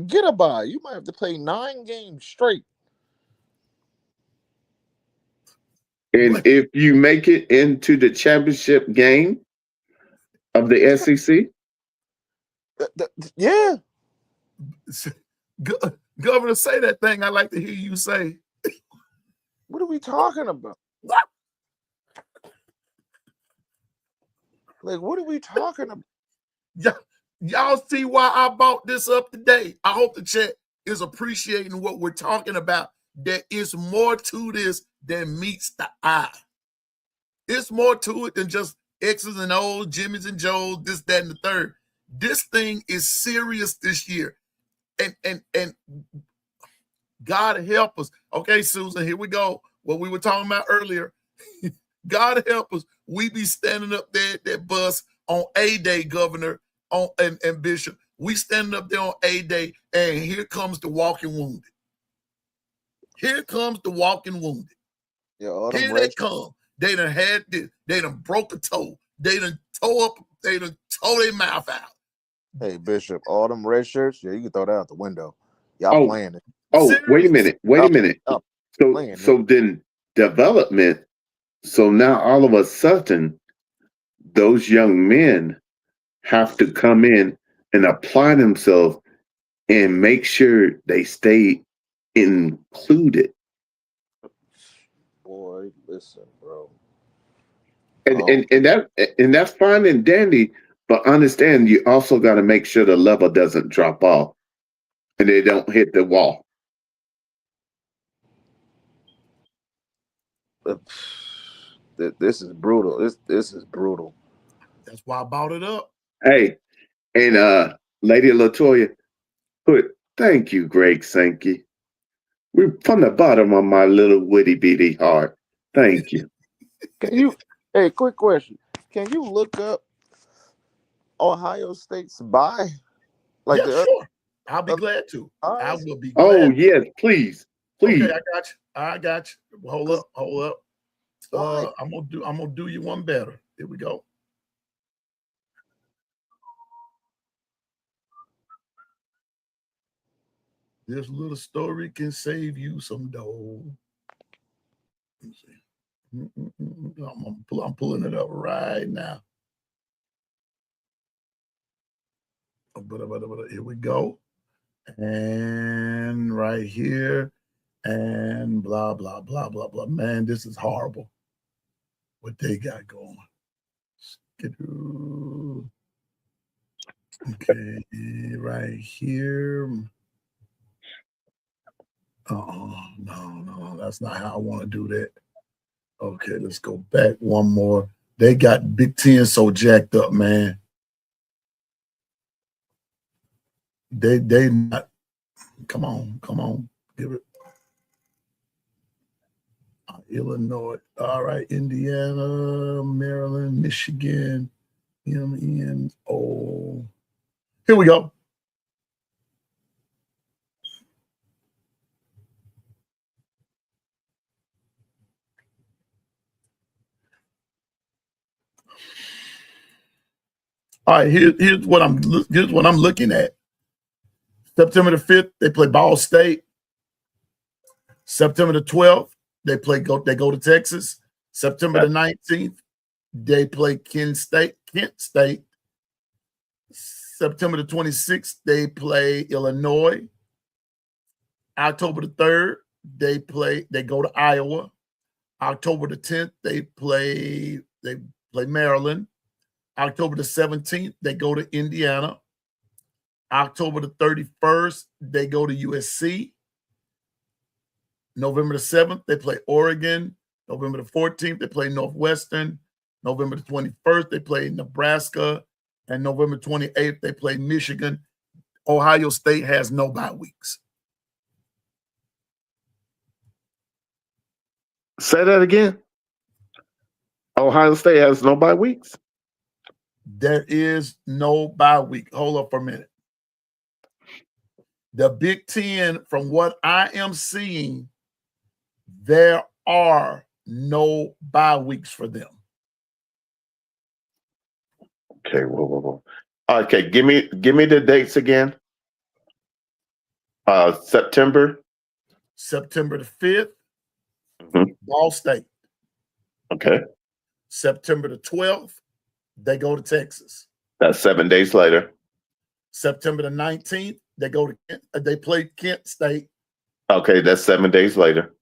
get a bye. You might have to play 9 games straight. And if you make it into the championship game of the SEC, yeah. Governor, say that thing I like to hear you say. What are we talking about? What? Like, what are we talking about? Y'all see why I brought this up today. I hope the chat is appreciating what we're talking about. There is more to this than meets the eye. It's more to it than just X's and O's, Jimmy's and Joe's, this, that, and the third. This thing is serious this year. And God help us. Okay, Susan, here we go. What we were talking about earlier. God help us. We be standing up there at that bus on A-Day, Governor and Bishop. We standing up there on A-Day, and here comes the walking wounded. Here comes the walking wounded. Yeah, here they come. They done had this. They done broke a toe. They done tore their mouth out. Hey, Bishop, all them red shirts, yeah, you can throw that out the window. Y'all playing it. Wait a minute. So then development. So now all of a sudden, those young men have to come in and apply themselves and make sure they stay included. Boy, listen, bro. And that's fine and dandy, but understand you also got to make sure the level doesn't drop off and they don't hit the wall. This is brutal. This is brutal. That's why I brought it up. Hey, and Lady Latoya, thank you, Greg Sankey. We're from the bottom of my little witty bitty heart. Thank you. Hey, quick question. Can you look up Ohio State's bye? Like sure. I'll be glad to. I will be glad. Oh, yes, please. Please. Okay, I got you. Hold up. I'm gonna do you one better. Here we go. This little story can save you some dough. Let me see. I'm pulling it up right now. Here we go. And right here. And blah, blah, blah, blah, blah. Man, this is horrible. What they got going. Okay, right here. No, that's not how I want to do that. Okay, let's go back one more. They got Big Ten so jacked up, man. They not. Come on, give it. Illinois, all right, Indiana, Maryland, Michigan, M-N-O. Here we go. All right, here's what I'm looking at. September the 5th, they play Ball State. September the 12th, they go to Texas. September the 19th, they play Kent State. September the 26th, they play Illinois. October the 3rd, they go to Iowa. October the 10th, they play Maryland. October the 17th, they go to Indiana. October the 31st, they go to USC. November the 7th, they play Oregon. November the 14th, they play Northwestern. November the 21st, they play Nebraska. And November 28th, they play Michigan. Ohio State has no bye weeks. Say that again. Ohio State has no bye weeks. There is no bye week. Hold up for a minute. The Big Ten, from what I am seeing, there are no bye weeks for them. Okay, whoa. Okay, give me the dates again. September the 5th, Mhm. Ball State. Okay, September the 12th, they go to Texas. that's 7 days later. September the 19th, they play Kent State. Okay, that's 7 days later.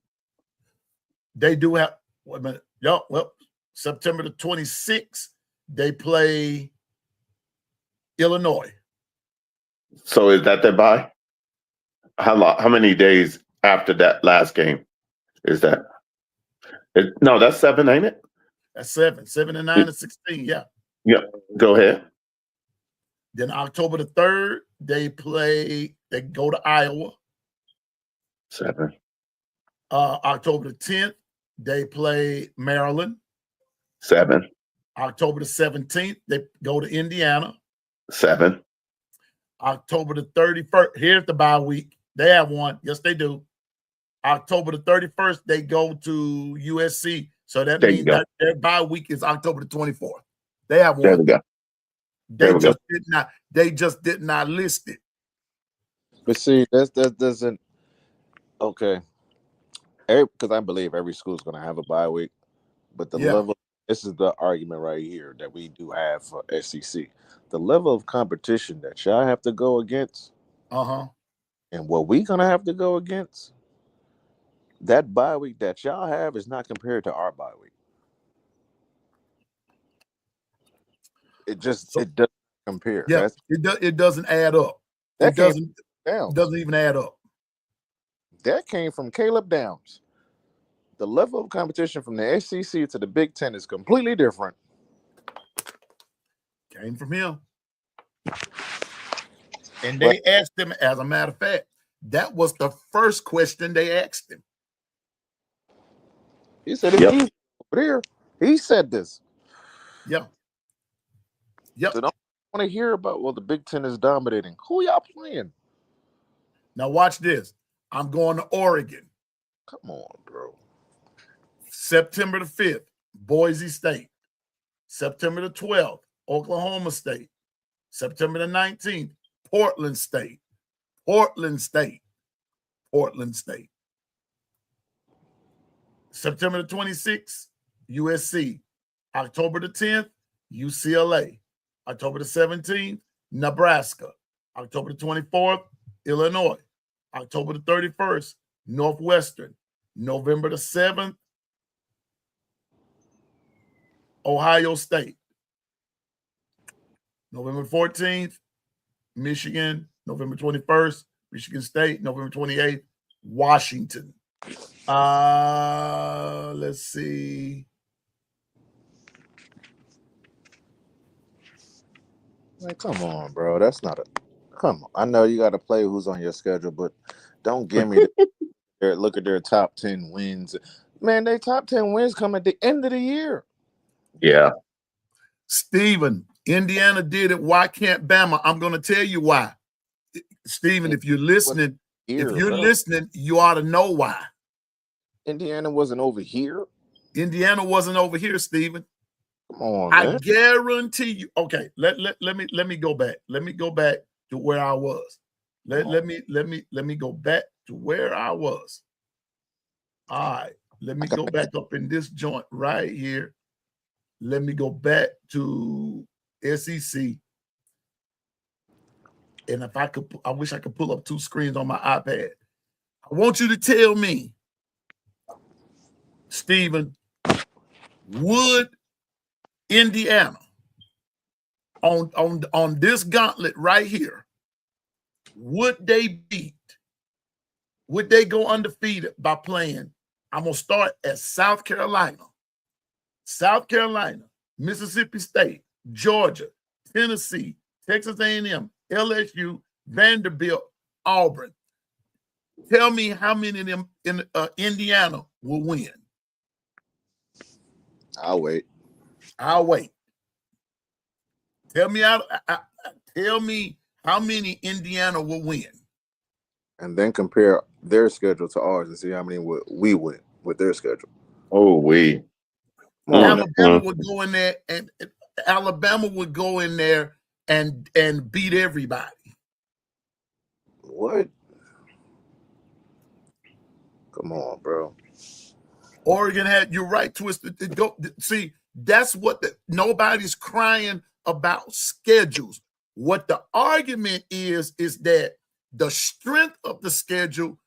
They do have, wait a minute. Well, September the 26th, they play Illinois. So is that their bye? How many days after that last game is that? No, that's 7, ain't it? That's 7. 7 and 9 and 16, yeah. Yeah, go ahead. Then October the 3rd, they go to Iowa. 7. October the 10th, they play Maryland. 7. October the 17th, they go to Indiana. 7. October the 31st, here's the bye week. They have one. Yes, they do. October the 31st, they go to USC. So that means that their bye week is October the 24th. They have one. There we go. They just did not list it. But see, that doesn't. Okay, because I believe every school is going to have a bye week, but the level. This is the argument right here that we do have for SEC. The level of competition that y'all have to go against, and what we're gonna have to go against. That bye week that y'all have is not compared to our bye week. It doesn't compare. Yeah, it doesn't add up. It doesn't even add up. That came from Caleb Downs. The level of competition from the SEC to the Big Ten is completely different. Came from him. And they asked him, as a matter of fact, that was the first question they asked him. He said, if he's over there, he said this. Yeah. So don't want to hear about, well, the Big Ten is dominating. Who y'all playing? Now watch this. I'm going to Oregon. Come on, bro. September the 5th, Boise State. September the 12th, Oklahoma State. September the 19th, Portland State. September the 26th, USC. October the 10th, UCLA. October the 17th, Nebraska. October the 24th, Illinois. October the 31st, Northwestern. November the 7th, Ohio State. November 14th, Michigan. November 21st, Michigan State. November 28th, Washington. Let's see. Like, come on, bro. That's not a come on. I know you got to play who's on your schedule, but don't give me look at their top 10 wins. Man, their top 10 wins come at the end of the year. Yeah. Steven, Indiana did it. Why can't Bama? I'm going to tell you why. Steven, if you're listening, you ought to know why. Indiana wasn't over here. Indiana wasn't over here, Steven. Come on, I man. guarantee you. Okay, let me go back. Let me go back to where I was. Let me go back to where I was. All right, let me go back up in this joint right here. Let me go back to SEC. And if I could, I wish I could pull up two screens on my iPad. I want you to tell me, Stephen, would Indiana on this gauntlet right here, would they go undefeated by playing? I'm gonna start at South Carolina, Mississippi State, Georgia, Tennessee, Texas A&M, LSU, Vanderbilt, Auburn. Tell me how many of them in Indiana will win. I'll wait. Tell me how many Indiana will win. And then compare their schedule to ours and see how many we win with their schedule. Oh, we. Alabama would go in there and beat everybody. What? Come on, bro. Oregon had, you're right, Twisted. See, that's what nobody's crying about schedules. What the argument is that the strength of the schedule,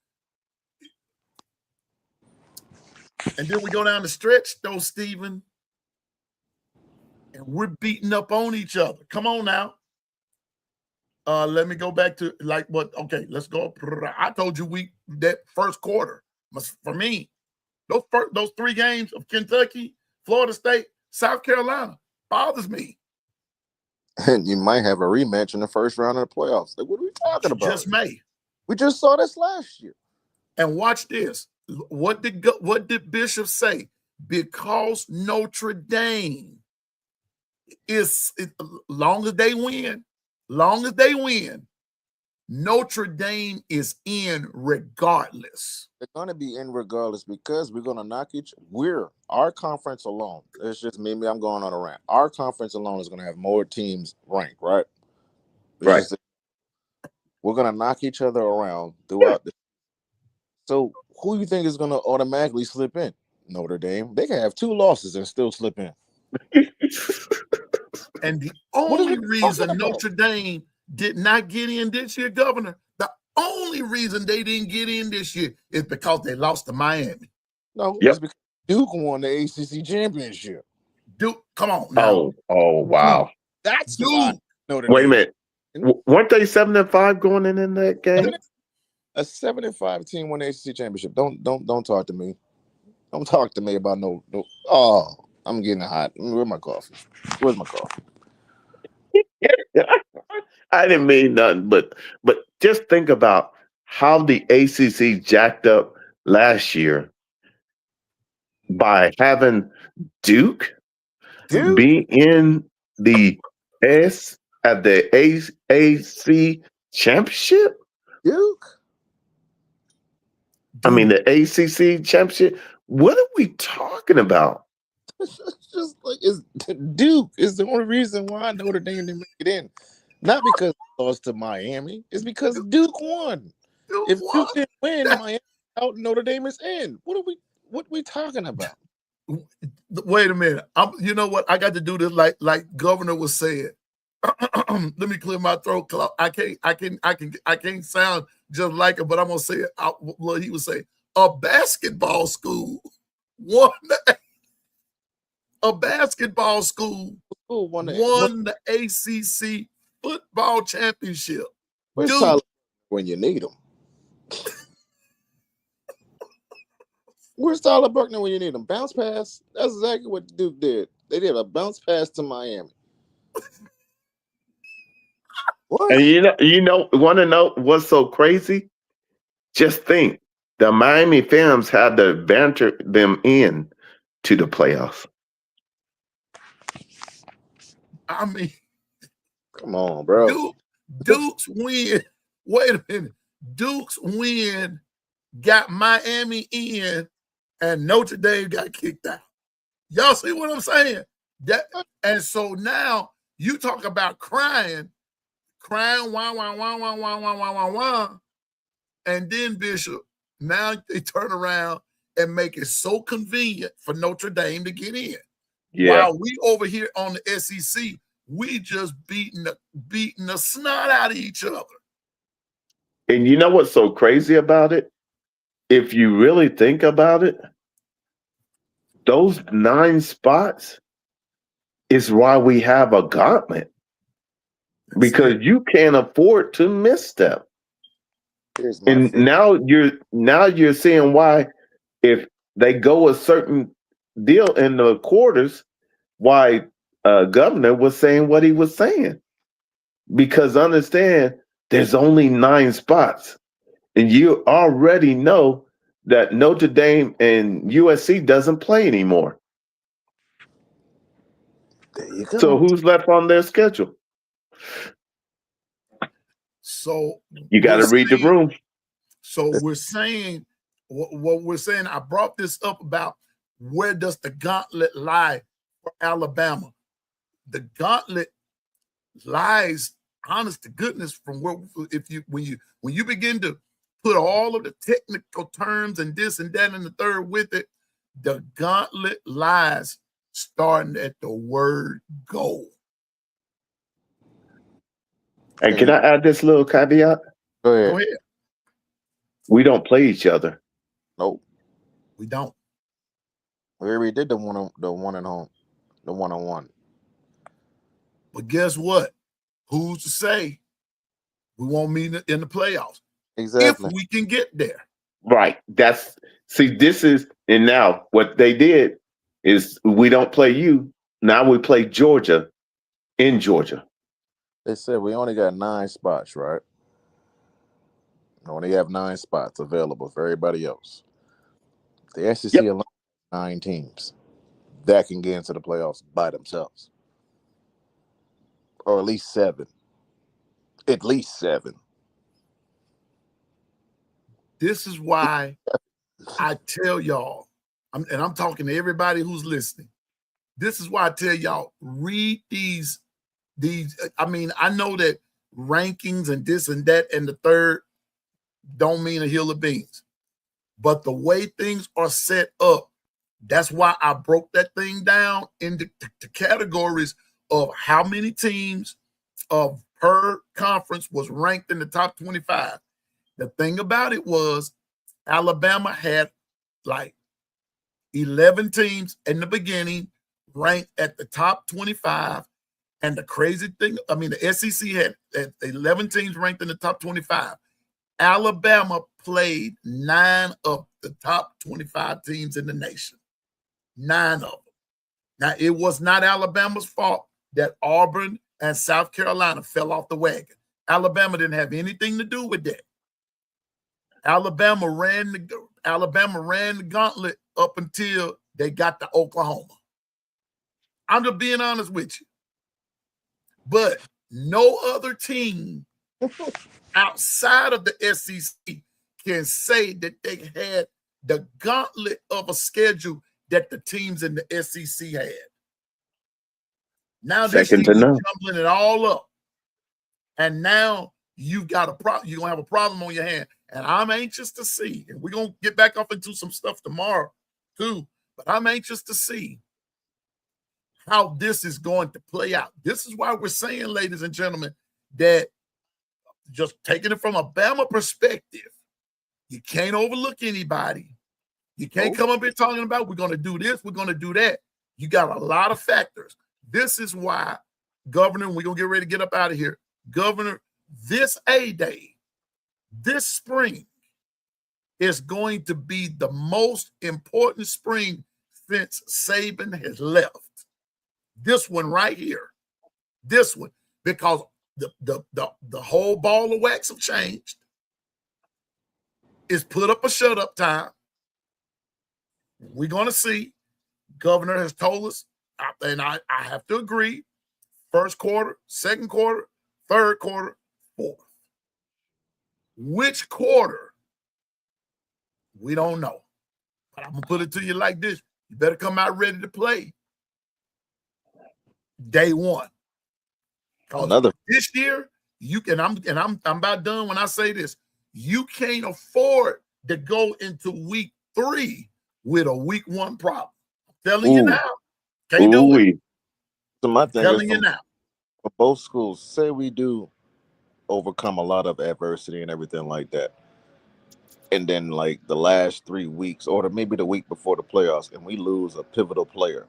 and then we go down the stretch, though, Stephen, and we're beating up on each other. Come on now. Let me go back to okay, let's go. I told you that first quarter, for me, those 3 games of Kentucky, Florida State, South Carolina bothers me. And you might have a rematch in the first round of the playoffs. Like, what are we talking about? Just may. We just saw this last year. And watch this. What did Bishop say? Because Notre Dame long as they win, Notre Dame is in regardless. They're going to be in regardless because we're going to knock our conference alone. It's just maybe I'm going on a rant. Our conference alone is going to have more teams ranked, right? Right. We're going to knock each other around throughout So who you think is going to automatically slip in? Notre Dame. They can have 2 losses and still slip in. And the only reason Notre Dame did not get in this year, Governor, the only reason they didn't get in this year is because they lost to Miami. No, it's because Duke won the ACC championship. Duke, come on now. Oh, wow. That's Duke. Wait a minute. Weren't they 7-5 going in that game? A 7-5 team won the ACC championship. Don't talk to me. Don't talk to me about no. Oh, I'm getting hot. Where's my coffee? I didn't mean nothing, but just think about how the ACC jacked up last year by having Duke be in the AAC championship. Duke. I mean, the ACC championship. What are we talking about? Just like Duke is the only reason why Notre Dame didn't make it in. Not because it lost to Miami. It's because Duke won. If Duke didn't win, Miami out, Notre Dame is in. What are we talking about? Wait a minute. You know what? I got to do this like Governor was saying. Let me clear my throat. I can't sound just like it, but I'm gonna say it. What he was saying. A basketball school won the ACC football championship. Where's Tyler when you need him? Where's Tyler Buckner when you need him? Bounce pass. That's exactly what Duke did. They did a bounce pass to Miami. What? And want to know what's so crazy? Just think, the Miami fans had to banter them in to the playoffs. I mean, come on, bro. Duke's win. Wait a minute. Duke's win got Miami in, and Notre Dame got kicked out. Y'all see what I'm saying? And so now you talk about crying, wah, wah, wah, wah, wah, wah, wah, wah, wah. And then, Bishop, now they turn around and make it so convenient for Notre Dame to get in. Yeah. While we over here on the SEC, we just beating the snot out of each other. And you know what's so crazy about it? If you really think about it, those 9 spots is why we have a gauntlet. Because you can't afford to miss them. And now you're seeing why, if they go a certain deal in the quarters, why Governor was saying what he was saying. Because understand, there's only 9 spots. And you already know that Notre Dame and USC doesn't play anymore. There you go. So who's left on their schedule? So you got to read the room. So we're saying what we're saying. I brought this up about where does the gauntlet lie for Alabama? The gauntlet lies, honest to goodness, from where when you begin to put all of the technical terms and this and that and the third with it, the gauntlet lies starting at the word go. And can I add this little caveat? Go ahead. Go ahead. We don't play each other. Nope. We don't. We already did the one-on-one. But guess what? Who's to say we won't meet in the playoffs? Exactly. If we can get there. Right. And now what they did is we don't play you. Now we play Georgia in Georgia. They said we only got 9 spots, right? We only have 9 spots available for everybody else. The SEC alone, 9 teams that can get into the playoffs by themselves. Or at least 7. At least 7. This is why I tell y'all, and I'm talking to everybody who's listening. This is why I tell y'all, read these. I mean, I know that rankings and this and that and the third don't mean a hill of beans. But the way things are set up, that's why I broke that thing down into the categories of how many teams of per conference was ranked in the top 25. The thing about it was Alabama had like 11 teams in the beginning ranked at the top 25. And the crazy thing, I mean, the SEC had 11 teams ranked in the top 25. Alabama played 9 of the top 25 teams in the nation. 9 of them. Now, it was not Alabama's fault that Auburn and South Carolina fell off the wagon. Alabama didn't have anything to do with that. Alabama ran the gauntlet up until they got to Oklahoma. I'm just being honest with you. But no other team outside of the SEC can say that they had the gauntlet of a schedule that the teams in the SEC had. Now this team is jumbling it all up. And now you've got a problem. You're going to have a problem on your hand. And I'm anxious to see, and we're going to get back up into some stuff tomorrow too, but I'm anxious to see how this is going to play out. This is why we're saying, ladies and gentlemen, that just taking it from a Bama perspective, you can't overlook anybody. You can't come up here talking about we're going to do this, we're going to do that. You got a lot of factors. This is why, Governor, we're going to get ready to get up out of here. Governor, this A-Day, this spring is going to be the most important spring since Saban has left. This one right here. This one, because the whole ball of wax have changed. It's put up a shut up time. We're going to see. Governor has told us, and I have to agree, first quarter, second quarter, third quarter, fourth. Which quarter? We don't know. But I'm going to put it to you like this. You better come out ready to play. day one. Another This year, you can. I'm about done when I say this. You can't afford to go into week 3 with a week 1 problem. I'm telling you now, can't do it. So my thing Telling is you now. for both schools, say we do overcome a lot of adversity and everything like that. And then like the last 3 weeks, or maybe the week before the playoffs, and we lose a pivotal player.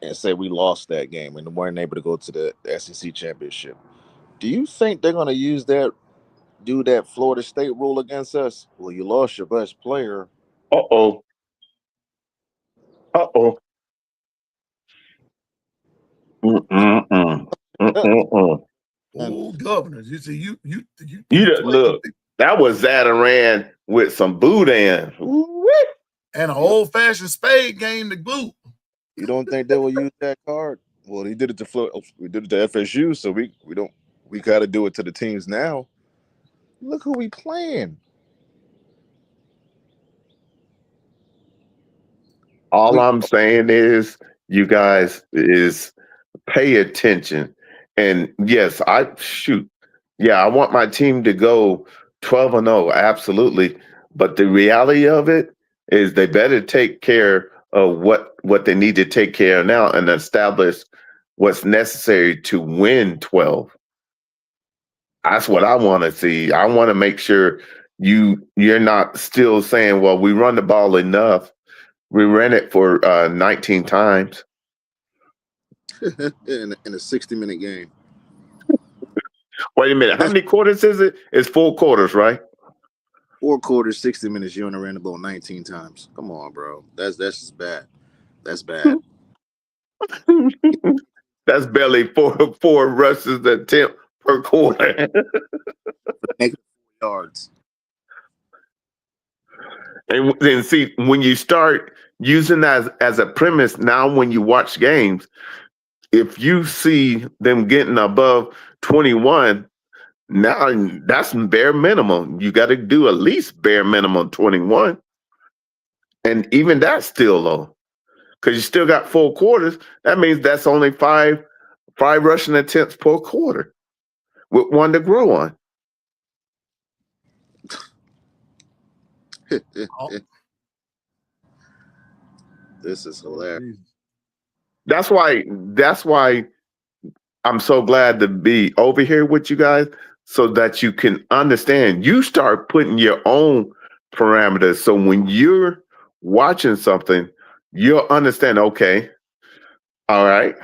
And say we lost that game and weren't able to go to the SEC championship. Do you think they're gonna do that Florida State rule against us? Well, you lost your best player. Uh-oh. Uh-oh. Mm-mm-mm. Mm-mm-mm. Oh, governors, you see, you Look, that was Zataran with some boudin. and an old-fashioned spade game to boot. You don't think they will use that card? Well, he did it to Florida. We did it to FSU, so we got to do it to the teams now. Look who we playing. All I'm saying is, you guys, is pay attention. And yes, I want my team to go 12-0, absolutely. But the reality of it is they better take care of what they need to take care of now and establish what's necessary to win 12. That's what I want to see. I want to make sure you're not still saying, well, we run the ball enough. We ran it for 19 times. in a 60-minute game. Wait a minute. How many quarters is it? It's 4 quarters, right? 4 quarters, 60 minutes. You only ran the ball 19 times. Come on, bro. That's just bad. That's bad. That's barely four rushes attempt per quarter. Negative 4 yards. And then see, when you start using that as a premise, now when you watch games, if you see them getting above 21, now that's bare minimum. You got to do at least bare minimum 21. And even that's still low because you still got 4 quarters. That means that's only five rushing attempts per quarter with 1 to grow on. This is hilarious. That's why I'm so glad to be over here with you guys so that you can understand. You start putting your own parameters. So when you're watching something, you'll understand, okay, all right.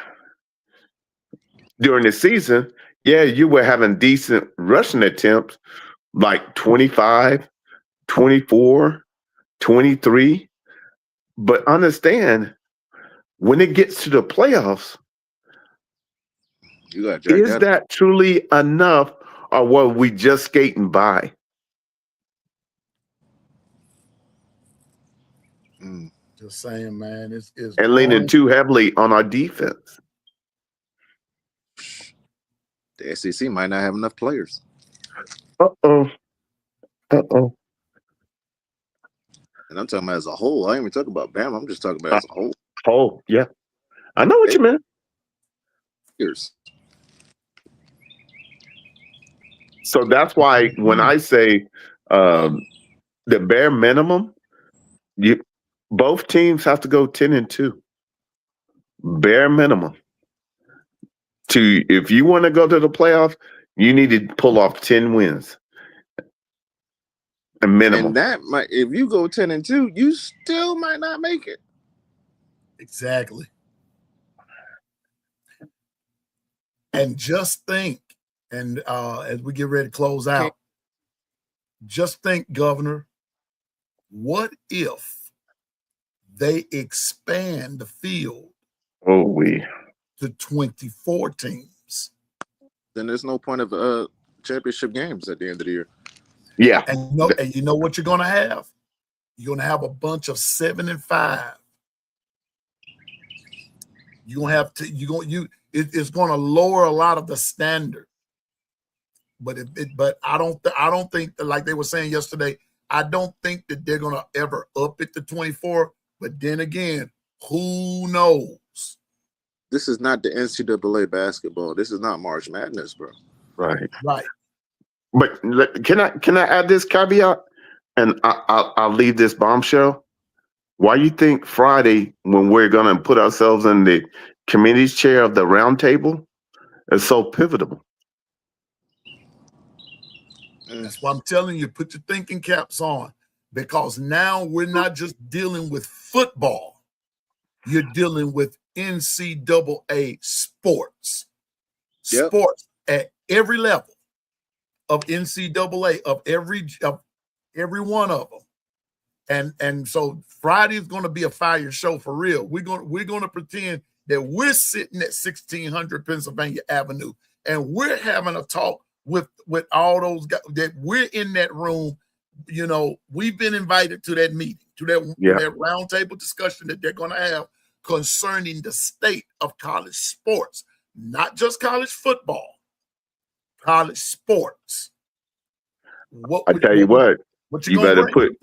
During the season, yeah, you were having decent rushing attempts like 25, 24, 23. But understand, when it gets to the playoffs, is that truly enough, or were we just skating by? Just saying, man, it's and leaning too heavily on our defense. The SEC might not have enough players. Uh-oh. And I'm talking about as a whole. I ain't even talking about Bama. I'm just talking about as a whole. Oh, yeah. I know what you meant. Years. So that's why when I say the bare minimum, both teams have to go 10-2. Bare minimum. If you want to go to the playoffs, you need to pull off 10 wins. A minimum. And that might, if you go 10-2, you still might not make it. Exactly. And just think, and as we get ready to close out, just think, Governor, what if they expand the field to 24 teams? Then there's no point of championship games at the end of the year. Yeah. And you know what you're going to have? You're going to have a bunch of 7 and 5. You're going to have to, it's going to lower a lot of the standard. But I don't think that, like they were saying yesterday, I don't think that they're going to ever up it to 24. But then again, who knows? This is not the NCAA basketball. This is not March Madness, bro. Right. Right. But can I add this caveat? And I'll leave this bombshell. Why you think Friday, when we're going to put ourselves in the committee's chair of the round table, is so pivotal? That's why I'm telling you, put your thinking caps on, because now we're not just dealing with football. You're dealing with NCAA sports. Yep. Sports at every level of NCAA, of every one of them. And so Friday is going to be a fire show for real. We're going to pretend that we're sitting at 1600 Pennsylvania Avenue and we're having a talk with all those guys, that we're in that room. You know, we've been invited to that meeting, to that roundtable discussion that they're going to have concerning the state of college sports, not just college football, college sports. I tell you what, you better put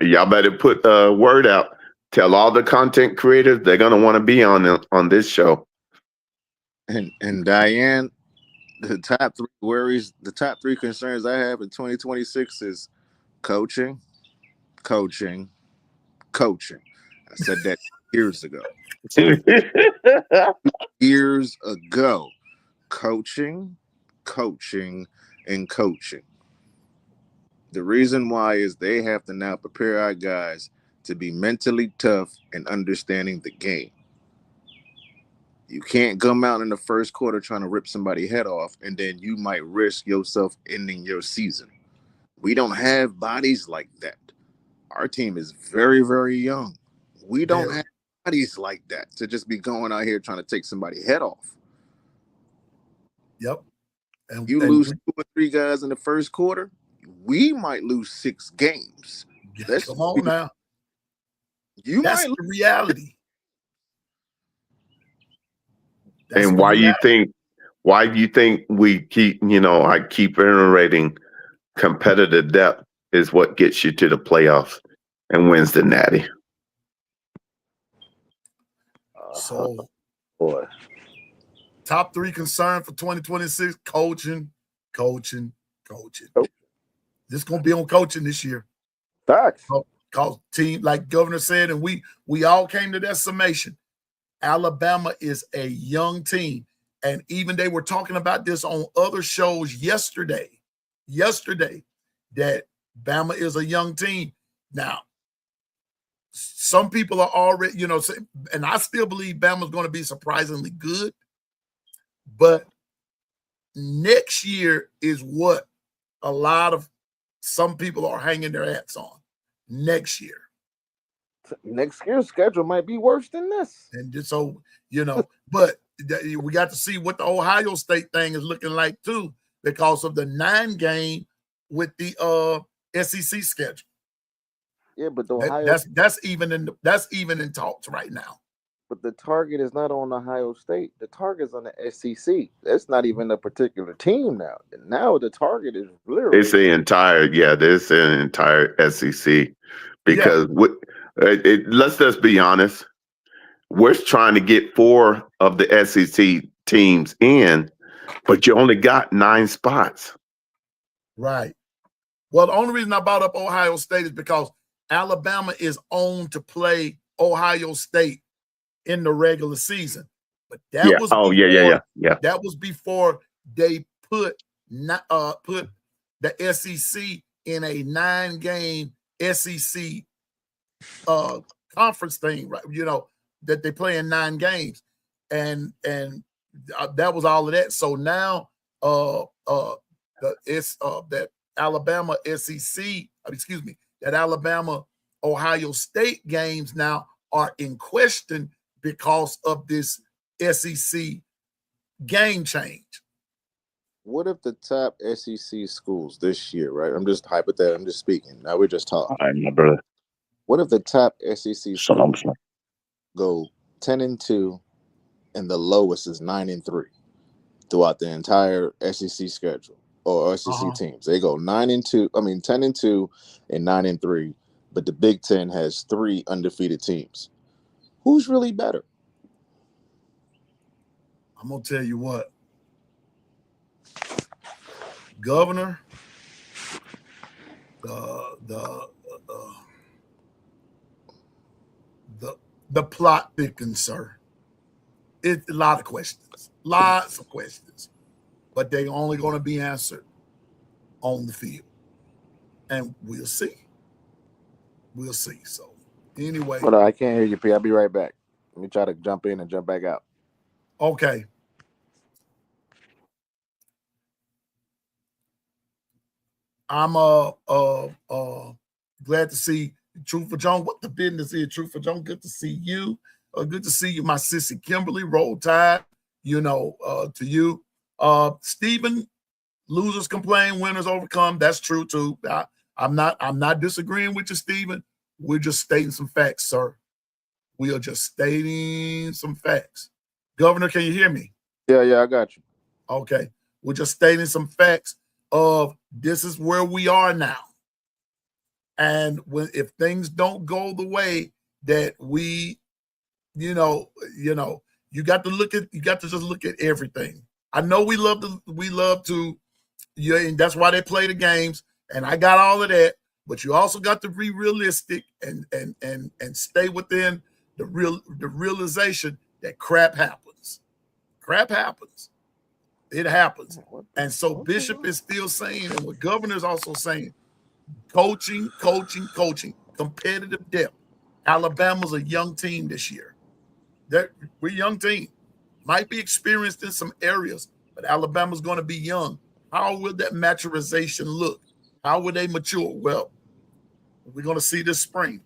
y'all better put a word out. Tell all the content creators they're gonna want to be on this show. And Diane, the top 3 worries, the top 3 concerns I have in 2026 is coaching. I said that years ago. Years ago. Coaching, and coaching. The reason why is they have to now prepare our guys to be mentally tough and understanding the game. You can't come out in the first quarter trying to rip somebody's head off, and then you might risk yourself ending your season. We don't have bodies like that. Our team is very, very young. We don't have bodies like that to just be going out here trying to take somebody's head off. Yep. And you lose 2 or 3 guys in the first quarter, we might lose 6 games. Come on now. That's the reality. And why do you think we keep, I keep iterating, competitive depth is what gets you to the playoffs and wins the natty. So, boy, top 3 concern for 2026: coaching. This gonna be on coaching this year. Facts. Because team, like Governor said, and we all came to that summation. Alabama is a young team, and even they were talking about this on other shows yesterday. That Bama is a young team. Now, some people are already, and I still believe Bama's going to be surprisingly good, but next year is what some people are hanging their hats on. Next year. Next year's schedule might be worse than this. And just so, but we got to see what the Ohio State thing is looking like too, because of the 9 game with the SEC schedule. Yeah, but the Ohio that's even in talks right now. But the target is not on Ohio State. The target is on the SEC. That's not even a particular team now. Now the target is literally it's the entire SEC, because let's just be honest. We're trying to get 4 of the SEC teams in, but you only got 9 spots. Right. Well, the only reason I brought up Ohio State is because Alabama is owned to play Ohio State in the regular season. But that was that was before they put the SEC in a 9 game SEC conference thing, right? That they play in 9 games, and that was all of that. So now that Alabama that Alabama Ohio State games now are in question because of this SEC game change. What if the top SEC schools this year, right? I'm just hypothetical. I'm just speaking. Now we're just talking. All right, my brother. What if the top SEC Shalom. schools go 10-2, and the lowest is 9-3 throughout the entire SEC schedule or SEC teams? They go 10-2 and 9-3, but the Big Ten has 3 undefeated teams. Who's really better? I'm gonna tell you what, Governor, the plot thickens, sir. It's a lot of questions, lots of questions, but they're only going to be answered on the field, and we'll see. We'll see. So anyway, Hold on, I can't hear you, P. I'll be right back. Let me try to jump in and jump back out. okay. I'm glad to see Truth for John. What the business is, Truth for John? Good to see you. Good to see you, my sissy Kimberly. Roll Tide, to you. Stephen, losers complain, winners overcome. That's true too. I'm not disagreeing with you, Stephen. We're just stating some facts, sir. We are just stating some facts. Governor, can you hear me? Yeah, I got you. Okay. We're just stating some facts of this is where we are now. And if things don't go the way that we, you got to just look at everything. I know we love to, and that's why they play the games. And I got all of that, but you also got to be realistic and stay within the realization that crap happens. Crap happens. It happens. And so Bishop is still saying, and what Governor is also saying, coaching, competitive depth. Alabama's a young team this year. We're a young team. Might be experienced in some areas, but Alabama's going to be young. How will that maturization look? How will they mature? Well, we're going to see this spring.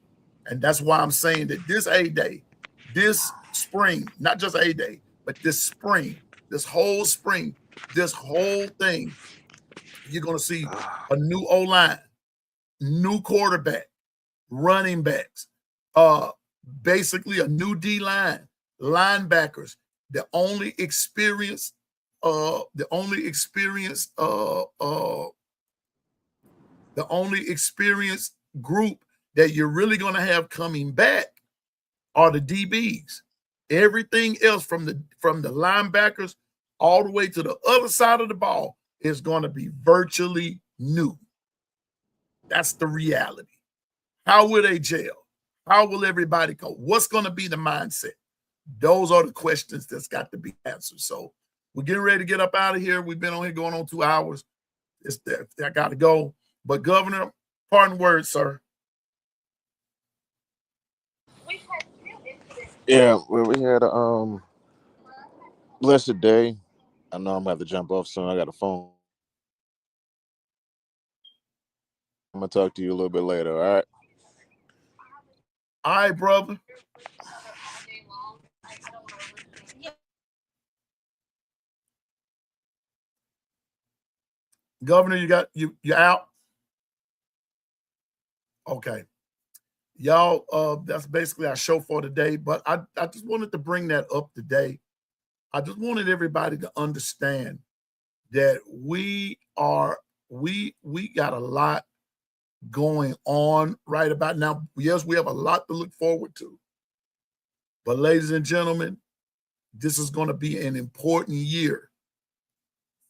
And that's why I'm saying that this A-Day, this spring, not just A-Day, but this spring, this whole spring, this whole thing, you're going to see a new O-line, new quarterback, running backs, basically a new D-line, linebackers, the only experienced group that you're really going to have coming back are the DBs. Everything else from the linebackers all the way to the other side of the ball is going to be virtually new. That's the reality. How will they gel? How will everybody go? What's going to be the mindset? Those are the questions that's got to be answered. So we're getting ready to get up out of here. We've been on here going on 2 hours. I got to go. But Governor, pardon words, sir. Yeah, well, we had a blessed day. I know I'm gonna have to jump off soon. I got a phone. I'm gonna talk to you a little bit later. All right. All right, brother. Governor, you out? Okay. Y'all, that's basically our show for today. But I just wanted to bring that up today. I just wanted everybody to understand that we got a lot going on right about now. Yes, we have a lot to look forward to. But ladies and gentlemen, this is going to be an important year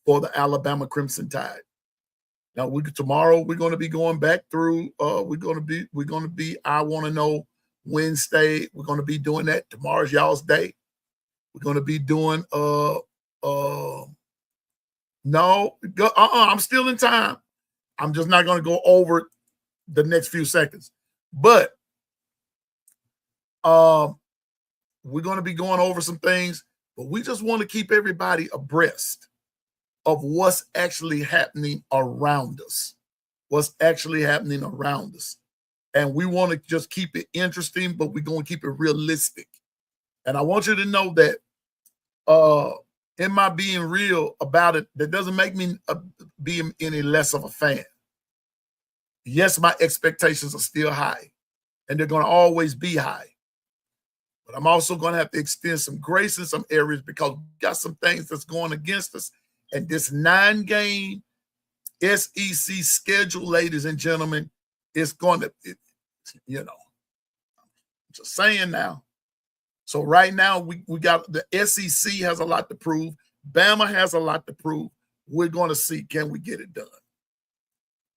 for the Alabama Crimson Tide. Now, tomorrow we're going to be going back through. We're going to be. I want to know Wednesday. We're going to be doing that. Tomorrow's y'all's day. We're going to be doing. I'm still in time. I'm just not going to go over the next few seconds, but we're going to be going over some things. But we just want to keep everybody abreast of what's actually happening around us. And we want to just keep it interesting, but we're going to keep it realistic. And I want you to know that in my being real about it, that doesn't make me be any less of a fan. Yes, my expectations are still high, and they're going to always be high. But I'm also going to have to extend some grace in some areas because we got some things that's going against us. And this 9-game SEC schedule, ladies and gentlemen, is going to, just saying now. So right now we got the SEC has a lot to prove. Bama has a lot to prove. We're going to see, can we get it done?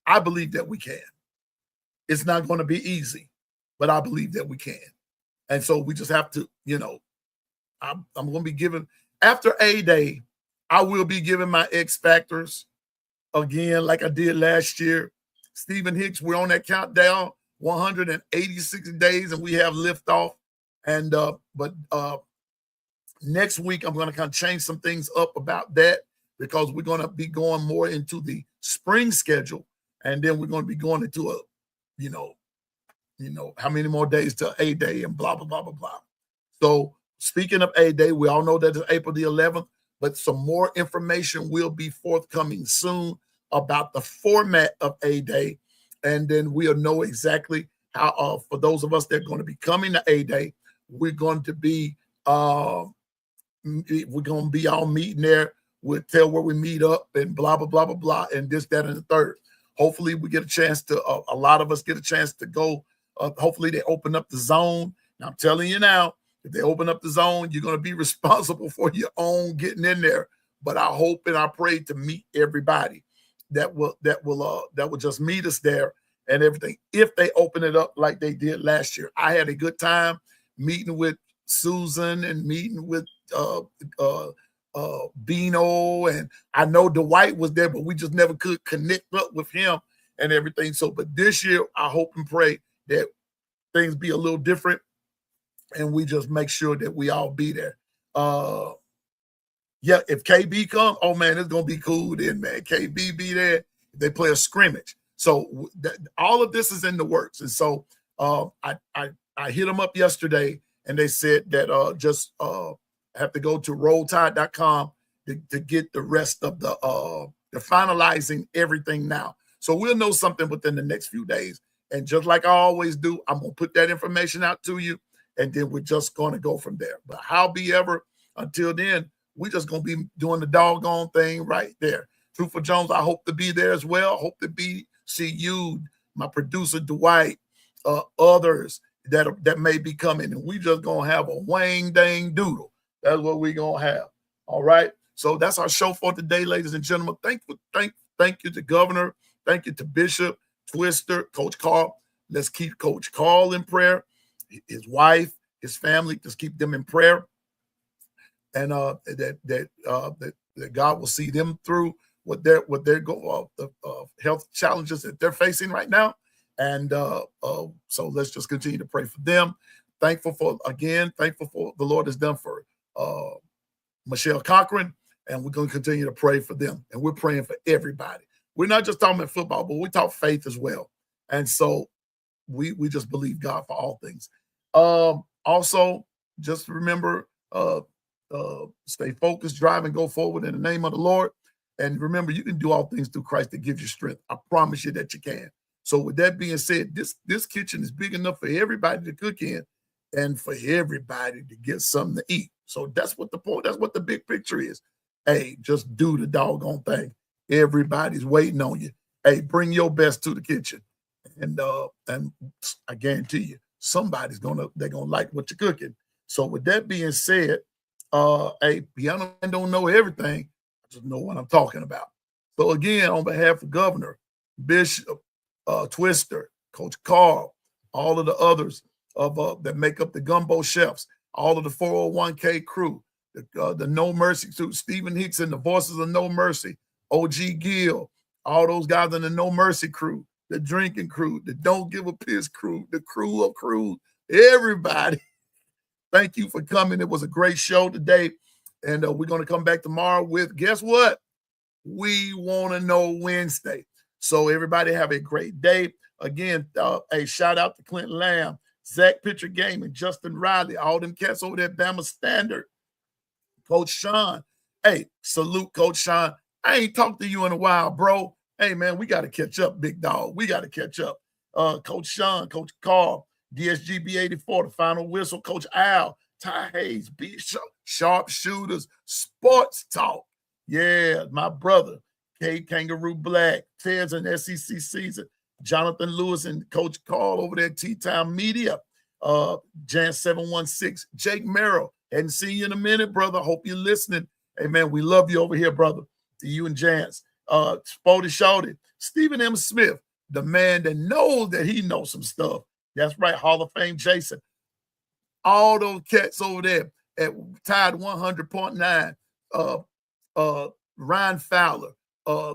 I believe that we can. It's not going to be easy, but I believe that we can. And so we just have to, I'm going to be giving, after A-Day, I will be giving my X Factors again, like I did last year. Stephen Hicks, we're on that countdown, 186 days, and we have liftoff. And but next week I'm going to kind of change some things up about that, because we're going to be going more into the spring schedule, and then we're going to be going into a, how many more days till A-Day and blah blah blah blah blah. So speaking of A-Day, we all know that it's April the 11th, but some more information will be forthcoming soon about the format of A-Day, and then we'll know exactly how. For those of us that are going to be coming to A-Day, we're going to be all meeting there. We'll tell where we meet up and blah blah blah blah blah, and this, that, and the third. Hopefully, we get a chance to. A lot of us get a chance to go. Hopefully, they open up the zone. Now, I'm telling you now, if they open up the zone, you're going to be responsible for your own getting in there. But I hope and I pray to meet everybody that will just meet us there and everything. If they open it up like they did last year, I had a good time meeting with Susan and meeting with Bino, and I know Dwight was there, but we just never could connect up with him and everything. So, but this year, I hope and pray that things be a little different, and we just make sure that we all be there. Yeah, if KB come, oh man, it's gonna be cool then, man. KB be there. They play a scrimmage, so all of this is in the works. And so I hit them up yesterday, and they said that just have to go to rolltide.com to get the rest of they're finalizing everything now. So we'll know something within the next few days. And just like I always do, I'm going to put that information out to you, and then we're just going to go from there. But howbeit, until then, we're just going to be doing the doggone thing right there. Truthful Jones, I hope to be there as well. I hope to see you, my producer Dwight, others that may be coming. And we just going to have a wang dang doodle. That's what we're going to have. All right. So that's our show for today, ladies and gentlemen. Thank you to Governor. Thank you to Bishop, Twister, Coach Carl. Let's keep Coach Carl in prayer. His wife, his family, just keep them in prayer. And that God will see them through what their health challenges that they're facing right now. And so let's just continue to pray for them. Thankful for the Lord has done for Michelle Cochran, and we're going to continue to pray for them. And we're praying for everybody. We're not just talking about football, but we talk faith as well. And so we just believe God for all things. Also, just remember, stay focused, drive, and go forward in the name of the Lord. And remember, you can do all things through Christ that gives you strength. I promise you that you can. So with that being said, this kitchen is big enough for everybody to cook in and for everybody to get something to eat. So that's what the point, that's what the big picture is. Hey, just do the doggone thing. Everybody's waiting on you. Hey, bring your best to the kitchen. And I guarantee you, they're gonna like what you're cooking. So with that being said, hey, piano man don't know everything. I just know what I'm talking about. So again, on behalf of Governor, Bishop, Twister, Coach Carl, all of the others that make up the Gumbo Chefs, all of the 401k crew, the No Mercy crew, Stephen Hicks and the Voices of No Mercy, OG Gill, all those guys in the No Mercy crew, the drinking crew, the Don't Give a Piss crew, the crew of crews, everybody. Thank you for coming. It was a great show today. And we're going to come back tomorrow with, guess what? We Want to Know Wednesday. So everybody have a great day. Again, a shout out to Clinton Lamb, Zach Pitcher Gaming, Justin Riley, all them cats over there at Bama Standard. Coach Sean. Hey, salute Coach Sean. I ain't talked to you in a while, bro. Hey, man, we got to catch up, big dog. We got to catch up. Coach Sean, Coach Carl, DSGB 84, the final whistle, Coach Al, Ty Hayes, B Sharpshooters, Sports Talk. Yeah, my brother, K Kangaroo Black, Ted's an SEC season, Jonathan Lewis and Coach Carl over there at T-Town Media. Jan 716, Jake Merrill. Hadn't seen you in a minute, brother. Hope you're listening. Hey, man, we love you over here, brother. To you and Jance. Spody Shawty, Stephen M. Smith, the man that knows that he knows some stuff. That's right, Hall of Fame Jason. All those cats over there at Tide 100.9, Ryan Fowler,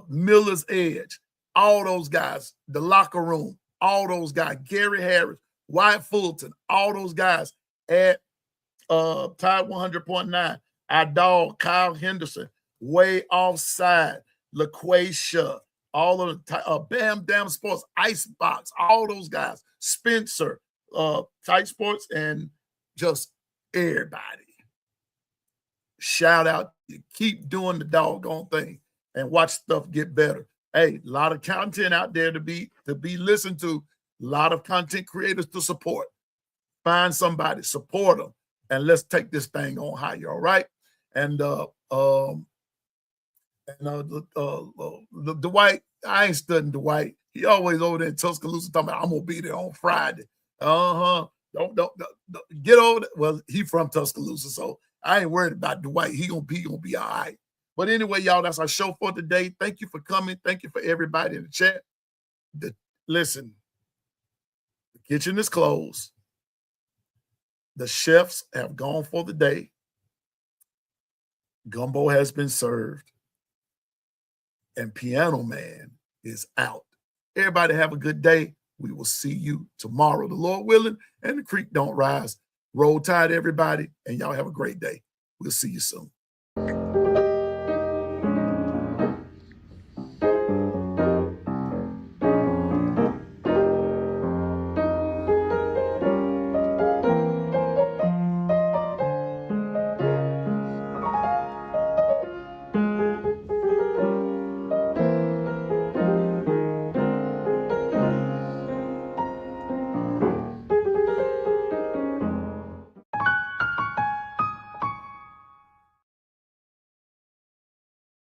Miller's Edge, all those guys, the locker room, all those guys, Gary Harris, Wyatt Fulton, all those guys at Tide 100.9. Our dog, Kyle Henderson, way offside, LaQuasia, all of the Bam Dam Sports, Icebox, all those guys, Spencer, Tight Sports, and just everybody. Shout out. Keep doing the doggone thing and watch stuff get better. Hey, a lot of content out there to be listened to, a lot of content creators to support. Find somebody, support them, and let's take this thing on higher, all right? And Dwight, I ain't studying Dwight. He always over there in Tuscaloosa talking about, I'm gonna be there on Friday. Don't get over there. Well, he from Tuscaloosa, so I ain't worried about Dwight. He gonna be all right. But anyway, y'all, that's our show for today. Thank you for coming. Thank you for everybody in the chat. Listen, the kitchen is closed. The chefs have gone for the day. Gumbo has been served. And Piano Man is out. Everybody have a good day. We will see you tomorrow, the Lord willing, and the creek don't rise. Roll Tide, everybody, and y'all have a great day. We'll see you soon.